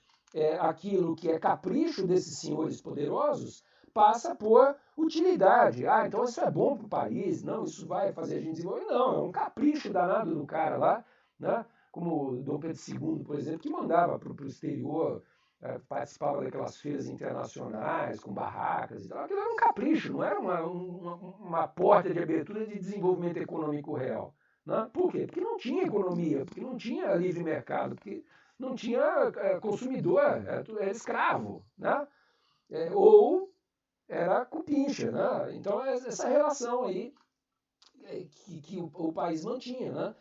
aquilo que é capricho desses senhores poderosos passa por utilidade. Então isso é bom para o país, não, isso vai fazer a gente desenvolver. Não, é um capricho danado do cara lá, né? Como o Dom Pedro II, por exemplo, que mandava para o exterior, participava daquelas feiras internacionais com barracas e tal. Aquilo era um capricho, não era uma porta de abertura de desenvolvimento econômico real. Né? Por quê? Porque não tinha economia, porque não tinha livre mercado, porque não tinha consumidor, era escravo. Né? Ou era cupincha. Né? Então, essa relação aí que o país mantinha, né?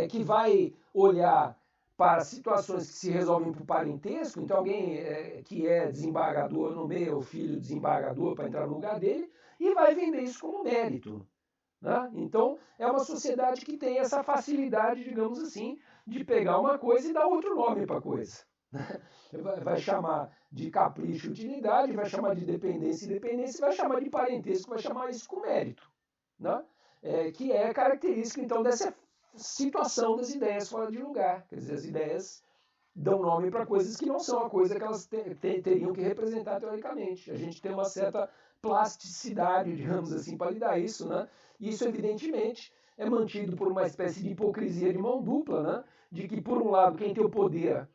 Que vai olhar para situações que se resolvem por parentesco, então alguém que é desembargador nomeia o filho desembargador para entrar no lugar dele e vai vender isso como mérito. Né? Então, é uma sociedade que tem essa facilidade, digamos assim, de pegar uma coisa e dar outro nome para a coisa. Vai chamar de capricho e utilidade, vai chamar de dependência e dependência, vai chamar de parentesco, vai chamar isso com mérito. Né? Que é característica, então, dessa situação das ideias fora de lugar. Quer dizer, as ideias dão nome para coisas que não são a coisa que elas teriam que representar teoricamente. A gente tem uma certa plasticidade, digamos assim, para lidar isso, né? E isso, evidentemente, é mantido por uma espécie de hipocrisia de mão dupla, né? De que, por um lado, quem tem o poder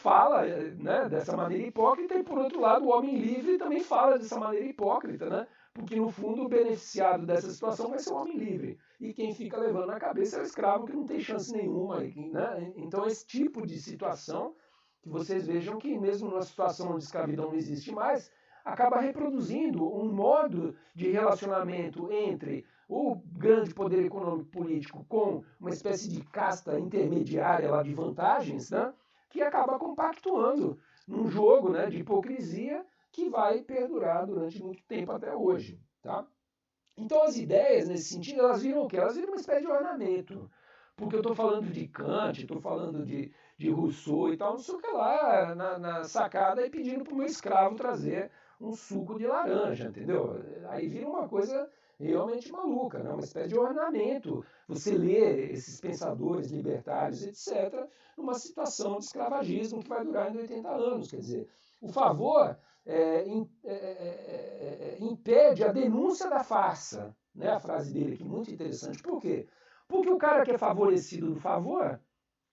fala, né, dessa maneira hipócrita, e por outro lado o homem livre também fala dessa maneira hipócrita, né? Porque no fundo o beneficiado dessa situação vai ser o homem livre, e quem fica levando na cabeça é o escravo que não tem chance nenhuma, né? Então esse tipo de situação, que vocês vejam que mesmo numa situação onde escravidão não existe mais, acaba reproduzindo um modo de relacionamento entre o grande poder econômico político com uma espécie de casta intermediária lá de vantagens, né? Que acaba compactuando num jogo, né, de hipocrisia que vai perdurar durante muito tempo até hoje. Tá? Então as ideias, nesse sentido, elas viram o quê? Elas viram uma espécie de ornamento. Porque eu estou falando de Kant, estou falando de Rousseau e tal, não sei o que lá, na sacada e pedindo para o meu escravo trazer um suco de laranja, entendeu? Aí vira uma coisa realmente maluca, né? Uma espécie de ornamento. Você lê esses pensadores libertários, etc., numa situação de escravagismo que vai durar ainda 80 anos. Quer dizer, o favor impede a denúncia da farsa. Né? A frase dele aqui, muito interessante. Por quê? Porque o cara que é favorecido do favor,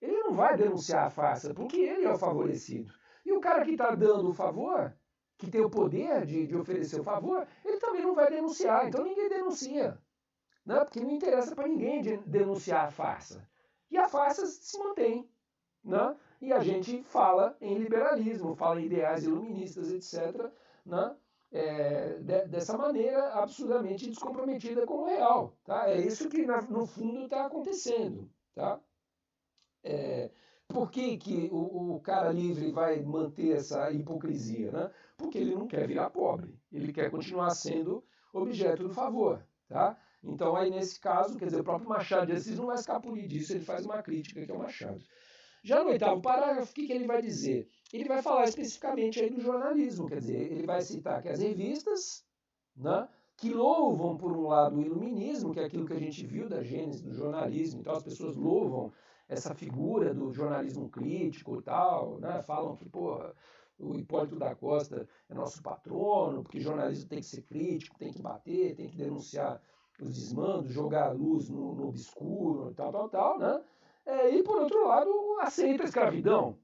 ele não vai denunciar a farsa, porque ele é o favorecido. E o cara que está dando o favor, que tem o poder de oferecer o favor, ele também não vai denunciar. Então ninguém denuncia. Né? Porque não interessa para ninguém denunciar a farsa. E a farsa se mantém. Né? E a gente fala em liberalismo, fala em ideais iluministas, etc., né? Dessa maneira absurdamente descomprometida com o real. Tá? É isso que, no fundo, está acontecendo. Tá? Por que o cara livre vai manter essa hipocrisia? Né? Porque ele não quer virar pobre, ele quer continuar sendo objeto do favor. Tá? Então, aí nesse caso, quer dizer, o próprio Machado de Assis não vai escapulir disso, ele faz uma crítica que é o Machado. Já no 8º parágrafo, o que ele vai dizer? Ele vai falar especificamente aí do jornalismo, quer dizer, ele vai citar que as revistas, né, que louvam, por um lado, o iluminismo, que é aquilo que a gente viu da gênese do jornalismo, então as pessoas louvam essa figura do jornalismo crítico e tal, né, falam que, porra, o Hipólito da Costa é nosso patrono, porque jornalismo tem que ser crítico, tem que bater, tem que denunciar os desmandos, jogar a luz no obscuro e tal, né? E, por outro lado, aceita a escravidão.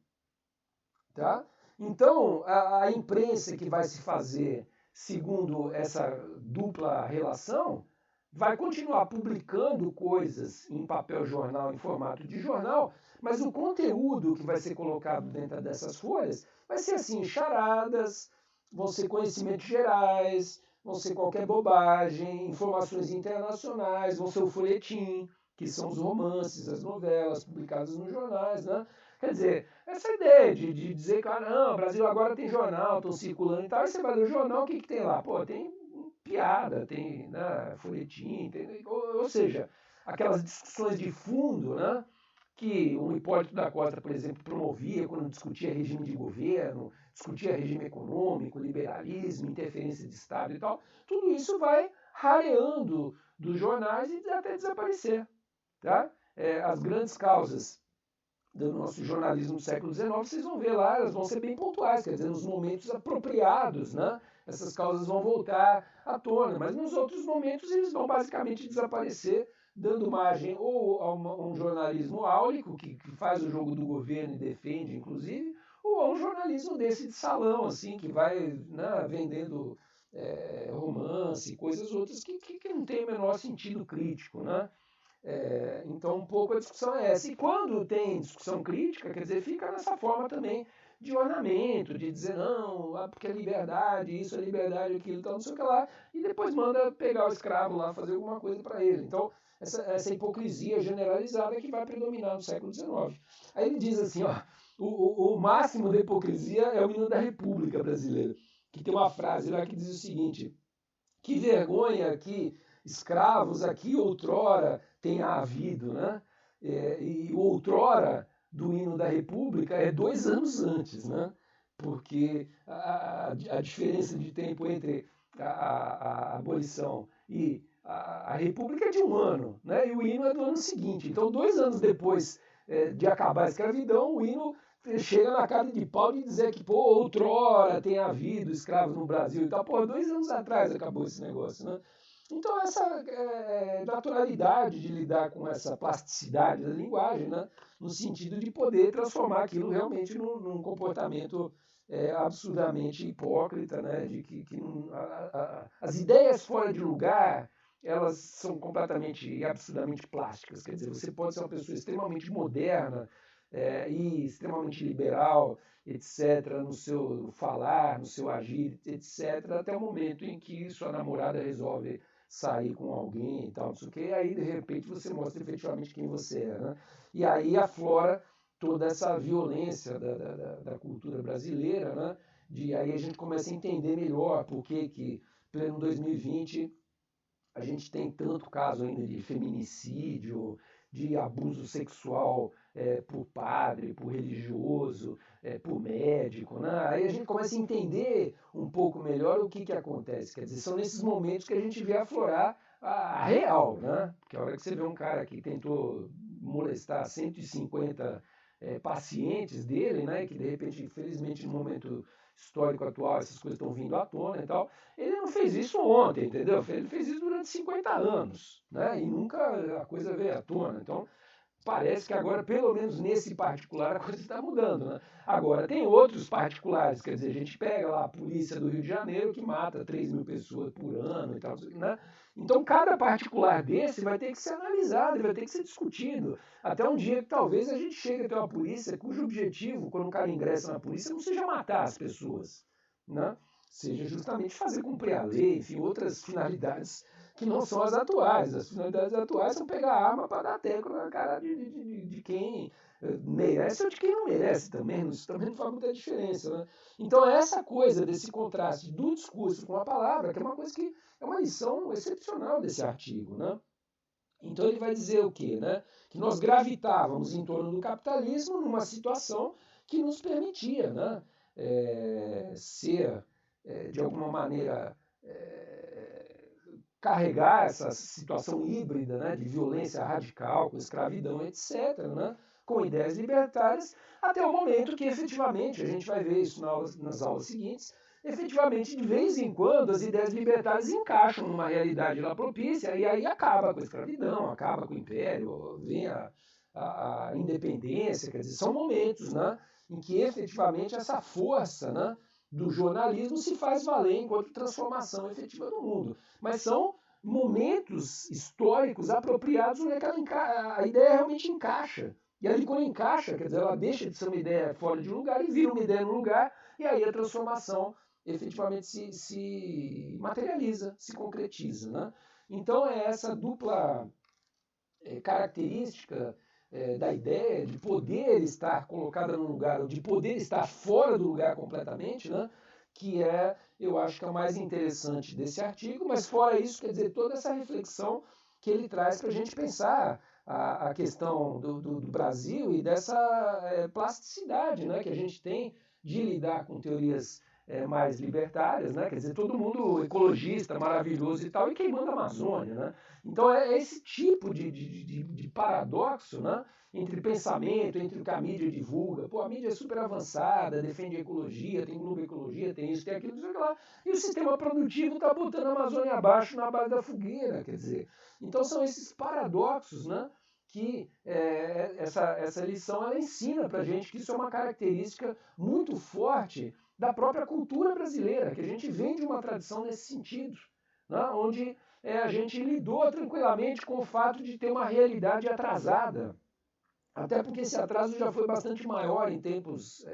Tá? Então, a imprensa que vai se fazer segundo essa dupla relação vai continuar publicando coisas em papel jornal, em formato de jornal, mas o conteúdo que vai ser colocado dentro dessas folhas vai ser assim, charadas, vão ser conhecimentos gerais, vão ser qualquer bobagem, informações internacionais, vão ser o folhetim, que são os romances, as novelas publicadas nos jornais, né? Quer dizer, essa ideia de dizer que, não, o Brasil agora tem jornal, estão circulando e tal, e você vai ler o jornal, o que tem lá? Pô, tem piada, tem, né, folhetim, ou seja, aquelas discussões de fundo, né, que o Hipólito da Costa, por exemplo, promovia quando discutia regime de governo, discutia regime econômico, liberalismo, interferência de Estado e tal, tudo isso vai rareando dos jornais e até desaparecer. Tá? As grandes causas do nosso jornalismo do século XIX, vocês vão ver lá, elas vão ser bem pontuais, quer dizer, nos momentos apropriados, né? Essas causas vão voltar à tona, mas nos outros momentos eles vão basicamente desaparecer, dando margem ou a um jornalismo áulico, que faz o jogo do governo e defende, inclusive, ou a um jornalismo desse de salão, assim, que vai, né, vendendo romance, coisas outras que não tem o menor sentido crítico, né? Então, um pouco a discussão é essa. E quando tem discussão crítica, quer dizer, fica nessa forma também de ornamento, de dizer, não, porque é liberdade, isso é liberdade, aquilo, tal, não sei o que lá, e depois manda pegar o escravo lá, fazer alguma coisa para ele. Então, essa hipocrisia generalizada que vai predominar no século XIX. Aí ele diz assim, ó, o máximo da hipocrisia é o hino da República Brasileira, que tem uma frase lá que diz o seguinte: que vergonha que escravos aqui outrora tenha havido, né? E o outrora do hino da República é 2 anos antes, né? Porque a diferença de tempo entre a abolição e a República é de 1 ano, né? E o hino é do ano seguinte. Então, 2 anos depois de acabar a escravidão, o hino chega na cara de pau de dizer que, pô, outrora tem havido escravos no Brasil e tal. Pô, 2 anos atrás acabou esse negócio, né? Então, essa naturalidade de lidar com essa plasticidade da linguagem, né, no sentido de poder transformar aquilo realmente num comportamento absurdamente hipócrita, né, de que as ideias fora de lugar, elas são completamente e absurdamente plásticas. Quer dizer, você pode ser uma pessoa extremamente moderna e extremamente liberal, etc., no seu falar, no seu agir, etc., até o momento em que sua namorada resolve sair com alguém e tal, não sei o quê, e aí de repente você mostra efetivamente quem você é, né? E aí aflora toda essa violência da cultura brasileira, né? Aí a gente começa a entender melhor por que pleno 2020 a gente tem tanto caso ainda de feminicídio, de abuso sexual por padre, por religioso, por médico, né? Aí a gente começa a entender um pouco melhor o que acontece. Quer dizer, são nesses momentos que a gente vê aflorar a real, né? Porque a hora que você vê um cara que tentou molestar 150 pacientes dele, né? Que de repente, infelizmente, no momento histórico atual, essas coisas estão vindo à tona e tal. Ele não fez isso ontem, entendeu? Ele fez isso durante 50 anos, né? E nunca a coisa veio à tona. Então, parece que agora, pelo menos nesse particular, a coisa está mudando, né? Agora, tem outros particulares, quer dizer, a gente pega lá a polícia do Rio de Janeiro, que mata 3.000 pessoas por ano e tal, né? Então, cada particular desse vai ter que ser analisado, vai ter que ser discutido, até um dia que talvez a gente chegue a ter uma polícia cujo objetivo, quando o cara ingressa na polícia, não seja matar as pessoas, né? Seja justamente fazer cumprir a lei, enfim, outras finalidades que não são as atuais. As finalidades atuais são pegar a arma para dar teco na cara de quem merece ou de quem não merece também. Isso também não faz muita diferença. Né? Então, essa coisa desse contraste do discurso com a palavra, que é uma coisa que é uma lição excepcional desse artigo. Né? Então, ele vai dizer o quê? Né? Que nós gravitávamos em torno do capitalismo numa situação que nos permitia, né? Ser, de alguma maneira, carregar essa situação híbrida, né, de violência radical, com escravidão, etc., né, com ideias libertárias, até o momento que efetivamente, a gente vai ver isso nas aulas seguintes, efetivamente, de vez em quando, as ideias libertárias encaixam numa realidade lá propícia e aí acaba com a escravidão, acaba com o império, vem a independência, quer dizer, são momentos, né, em que efetivamente essa força, né, do jornalismo se faz valer enquanto transformação efetiva do mundo. Mas são momentos históricos apropriados onde a ideia realmente encaixa. E aí, quando encaixa, quer dizer, ela deixa de ser uma ideia fora de lugar e vira uma ideia no lugar, e aí a transformação efetivamente se materializa, se concretiza. Né? Então, é essa dupla característica da ideia de poder estar colocada num lugar, ou de poder estar fora do lugar completamente, né? Que eu acho que é o mais interessante desse artigo, mas fora isso, quer dizer, toda essa reflexão que ele traz para a gente pensar a questão do Brasil e dessa plasticidade, né, que a gente tem de lidar com teorias mais libertárias, né? Quer dizer, todo mundo ecologista, maravilhoso e tal, e queimando a Amazônia, né? Então é esse tipo de paradoxo, né? Entre pensamento, entre o que a mídia divulga. Pô, a mídia é super avançada, defende a ecologia, tem Globo Ecologia, tem isso, tem aquilo, não sei o que lá. E o sistema produtivo está botando a Amazônia abaixo na base da fogueira, quer dizer. Então são esses paradoxos, né? Que essa lição ela ensina para a gente que isso é uma característica muito forte da própria cultura brasileira, que a gente vem de uma tradição nesse sentido, né? Onde a gente lidou tranquilamente com o fato de ter uma realidade atrasada, até porque esse atraso já foi bastante maior em tempos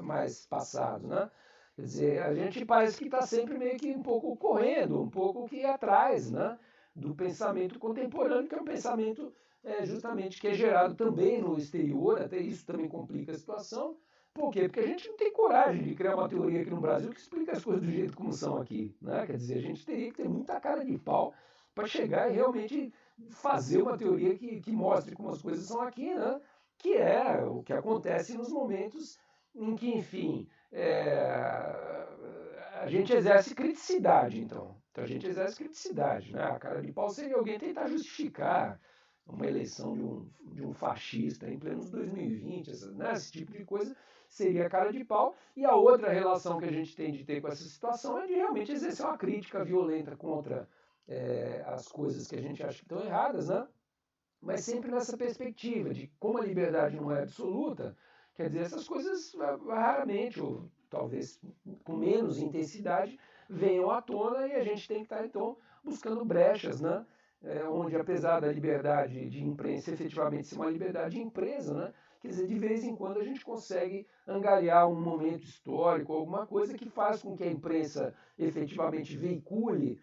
mais passados, né? Quer dizer, a gente parece que está sempre meio que um pouco correndo, um pouco que atrás, né? Do pensamento contemporâneo, que é um pensamento justamente que é gerado também no exterior, até isso também complica a situação. Por quê? Porque a gente não tem coragem de criar uma teoria aqui no Brasil que explica as coisas do jeito como são aqui, né? Quer dizer, a gente teria que ter muita cara de pau para chegar e realmente fazer uma teoria que mostre como as coisas são aqui, né? Que é o que acontece nos momentos em que, enfim, a gente exerce criticidade, então. Então a gente exerce criticidade, né? A cara de pau seria alguém tentar justificar uma eleição de um fascista em plenos 2020, né? Esse tipo de coisa seria a cara de pau. E a outra relação que a gente tem de ter com essa situação é de realmente exercer uma crítica violenta contra as coisas que a gente acha que estão erradas, né? Mas sempre nessa perspectiva de como a liberdade não é absoluta, quer dizer, essas coisas raramente, ou talvez com menos intensidade, venham à tona e a gente tem que estar, então, buscando brechas, né? Onde, apesar da liberdade de imprensa efetivamente ser uma liberdade de empresa, né? Quer dizer, de vez em quando a gente consegue angariar um momento histórico, alguma coisa que faz com que a imprensa efetivamente veicule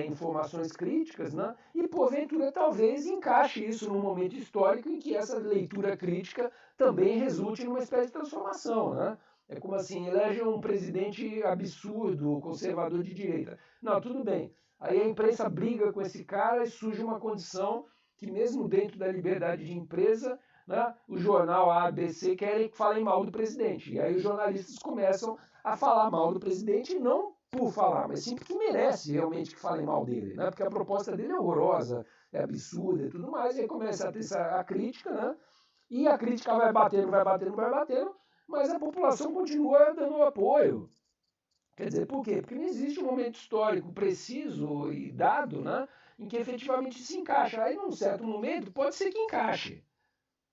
informações críticas, né? E porventura talvez encaixe isso num momento histórico em que essa leitura crítica também resulte numa espécie de transformação, né? É como assim, elege um presidente absurdo, conservador de direita. Não, tudo bem. Aí a imprensa briga com esse cara e surge uma condição que mesmo dentro da liberdade de empresa, né, o jornal A, B, C querem que falem mal do presidente. E aí os jornalistas começam a falar mal do presidente e não por falar, mas sim porque merece realmente que falem mal dele, né? Porque a proposta dele é horrorosa, é absurda e tudo mais, e aí começa a ter a crítica, né? E a crítica vai batendo, vai batendo, vai batendo, mas a população continua dando apoio. Quer dizer, por quê? Porque não existe um momento histórico preciso e dado, né, em que efetivamente se encaixa. Aí, num certo momento, pode ser que encaixe.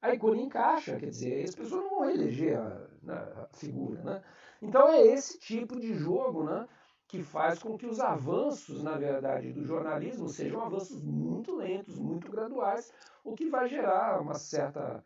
Aí, quando encaixa, quer dizer, as pessoas não vão reeleger a figura, né? Então, é esse tipo de jogo, né, que faz com que os avanços, na verdade, do jornalismo sejam avanços muito lentos, muito graduais, o que vai gerar uma certa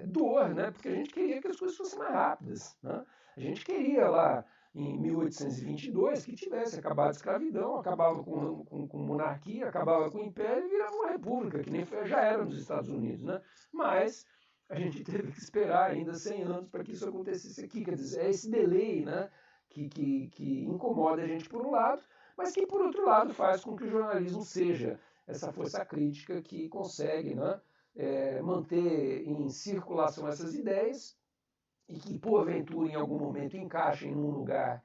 dor, né? Porque a gente queria que as coisas fossem mais rápidas, né? A gente queria lá em 1822 que tivesse acabado a escravidão, acabava com monarquia, acabava com o império e virava uma república, que nem já era nos Estados Unidos, né? Mas a gente teve que esperar ainda 100 anos para que isso acontecesse aqui. Quer dizer, é esse delay, né, que incomoda a gente por um lado, mas que por outro lado faz com que o jornalismo seja essa força crítica que consegue, né, manter em circulação essas ideias e que porventura em algum momento encaixem em um lugar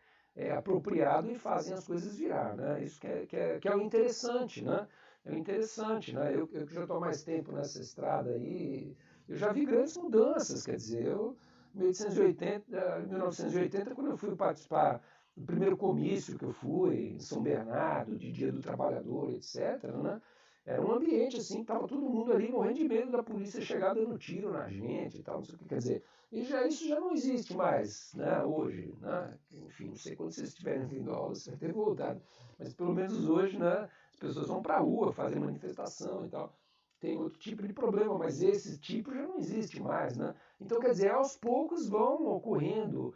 apropriado e fazem as coisas virar, né? Isso que é o interessante, né? É o interessante, né? Eu que já estou há mais tempo nessa estrada aí, eu já vi grandes mudanças, quer dizer, eu 1980, quando eu fui participar do primeiro comício que eu fui em São Bernardo, de Dia do Trabalhador, etc., né? Era um ambiente assim, estava todo mundo ali morrendo de medo da polícia chegar dando tiro na gente e tal, não sei o que quer dizer. E isso já não existe mais, né, hoje, né? Enfim, não sei quando vocês estiverem vindo a aula, você vai ter voltado, mas pelo menos hoje, né, as pessoas vão para a rua fazer manifestação e tal. Tem outro tipo de problema, mas esse tipo já não existe mais, né? Então, quer dizer, aos poucos vão ocorrendo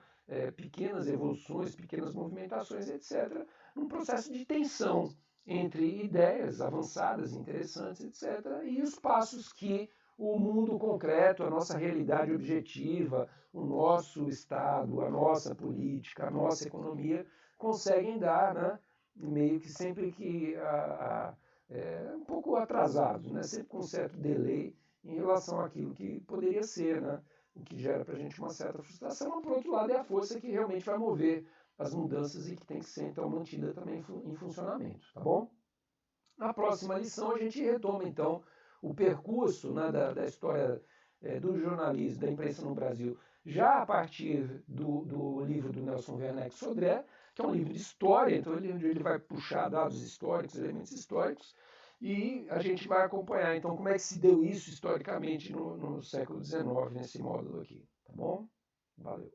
pequenas evoluções, pequenas movimentações, etc., num processo de tensão entre ideias avançadas, interessantes, etc., e os passos que o mundo concreto, a nossa realidade objetiva, o nosso Estado, a nossa política, a nossa economia conseguem dar, né, meio que sempre que um pouco atrasados, né, sempre com um certo delay em relação àquilo que poderia ser, né, o que gera para a gente uma certa frustração, mas por outro lado é a força que realmente vai mover as mudanças e que tem que ser então mantida também em funcionamento, tá bom? Na próxima lição a gente retoma então o percurso, né, da história do jornalismo, da imprensa no Brasil, já a partir do livro do Nelson Werneck Sodré, que é um livro de história, então ele vai puxar dados históricos, elementos históricos, e a gente vai acompanhar então como é que se deu isso historicamente no século XIX, nesse módulo aqui, tá bom? Valeu.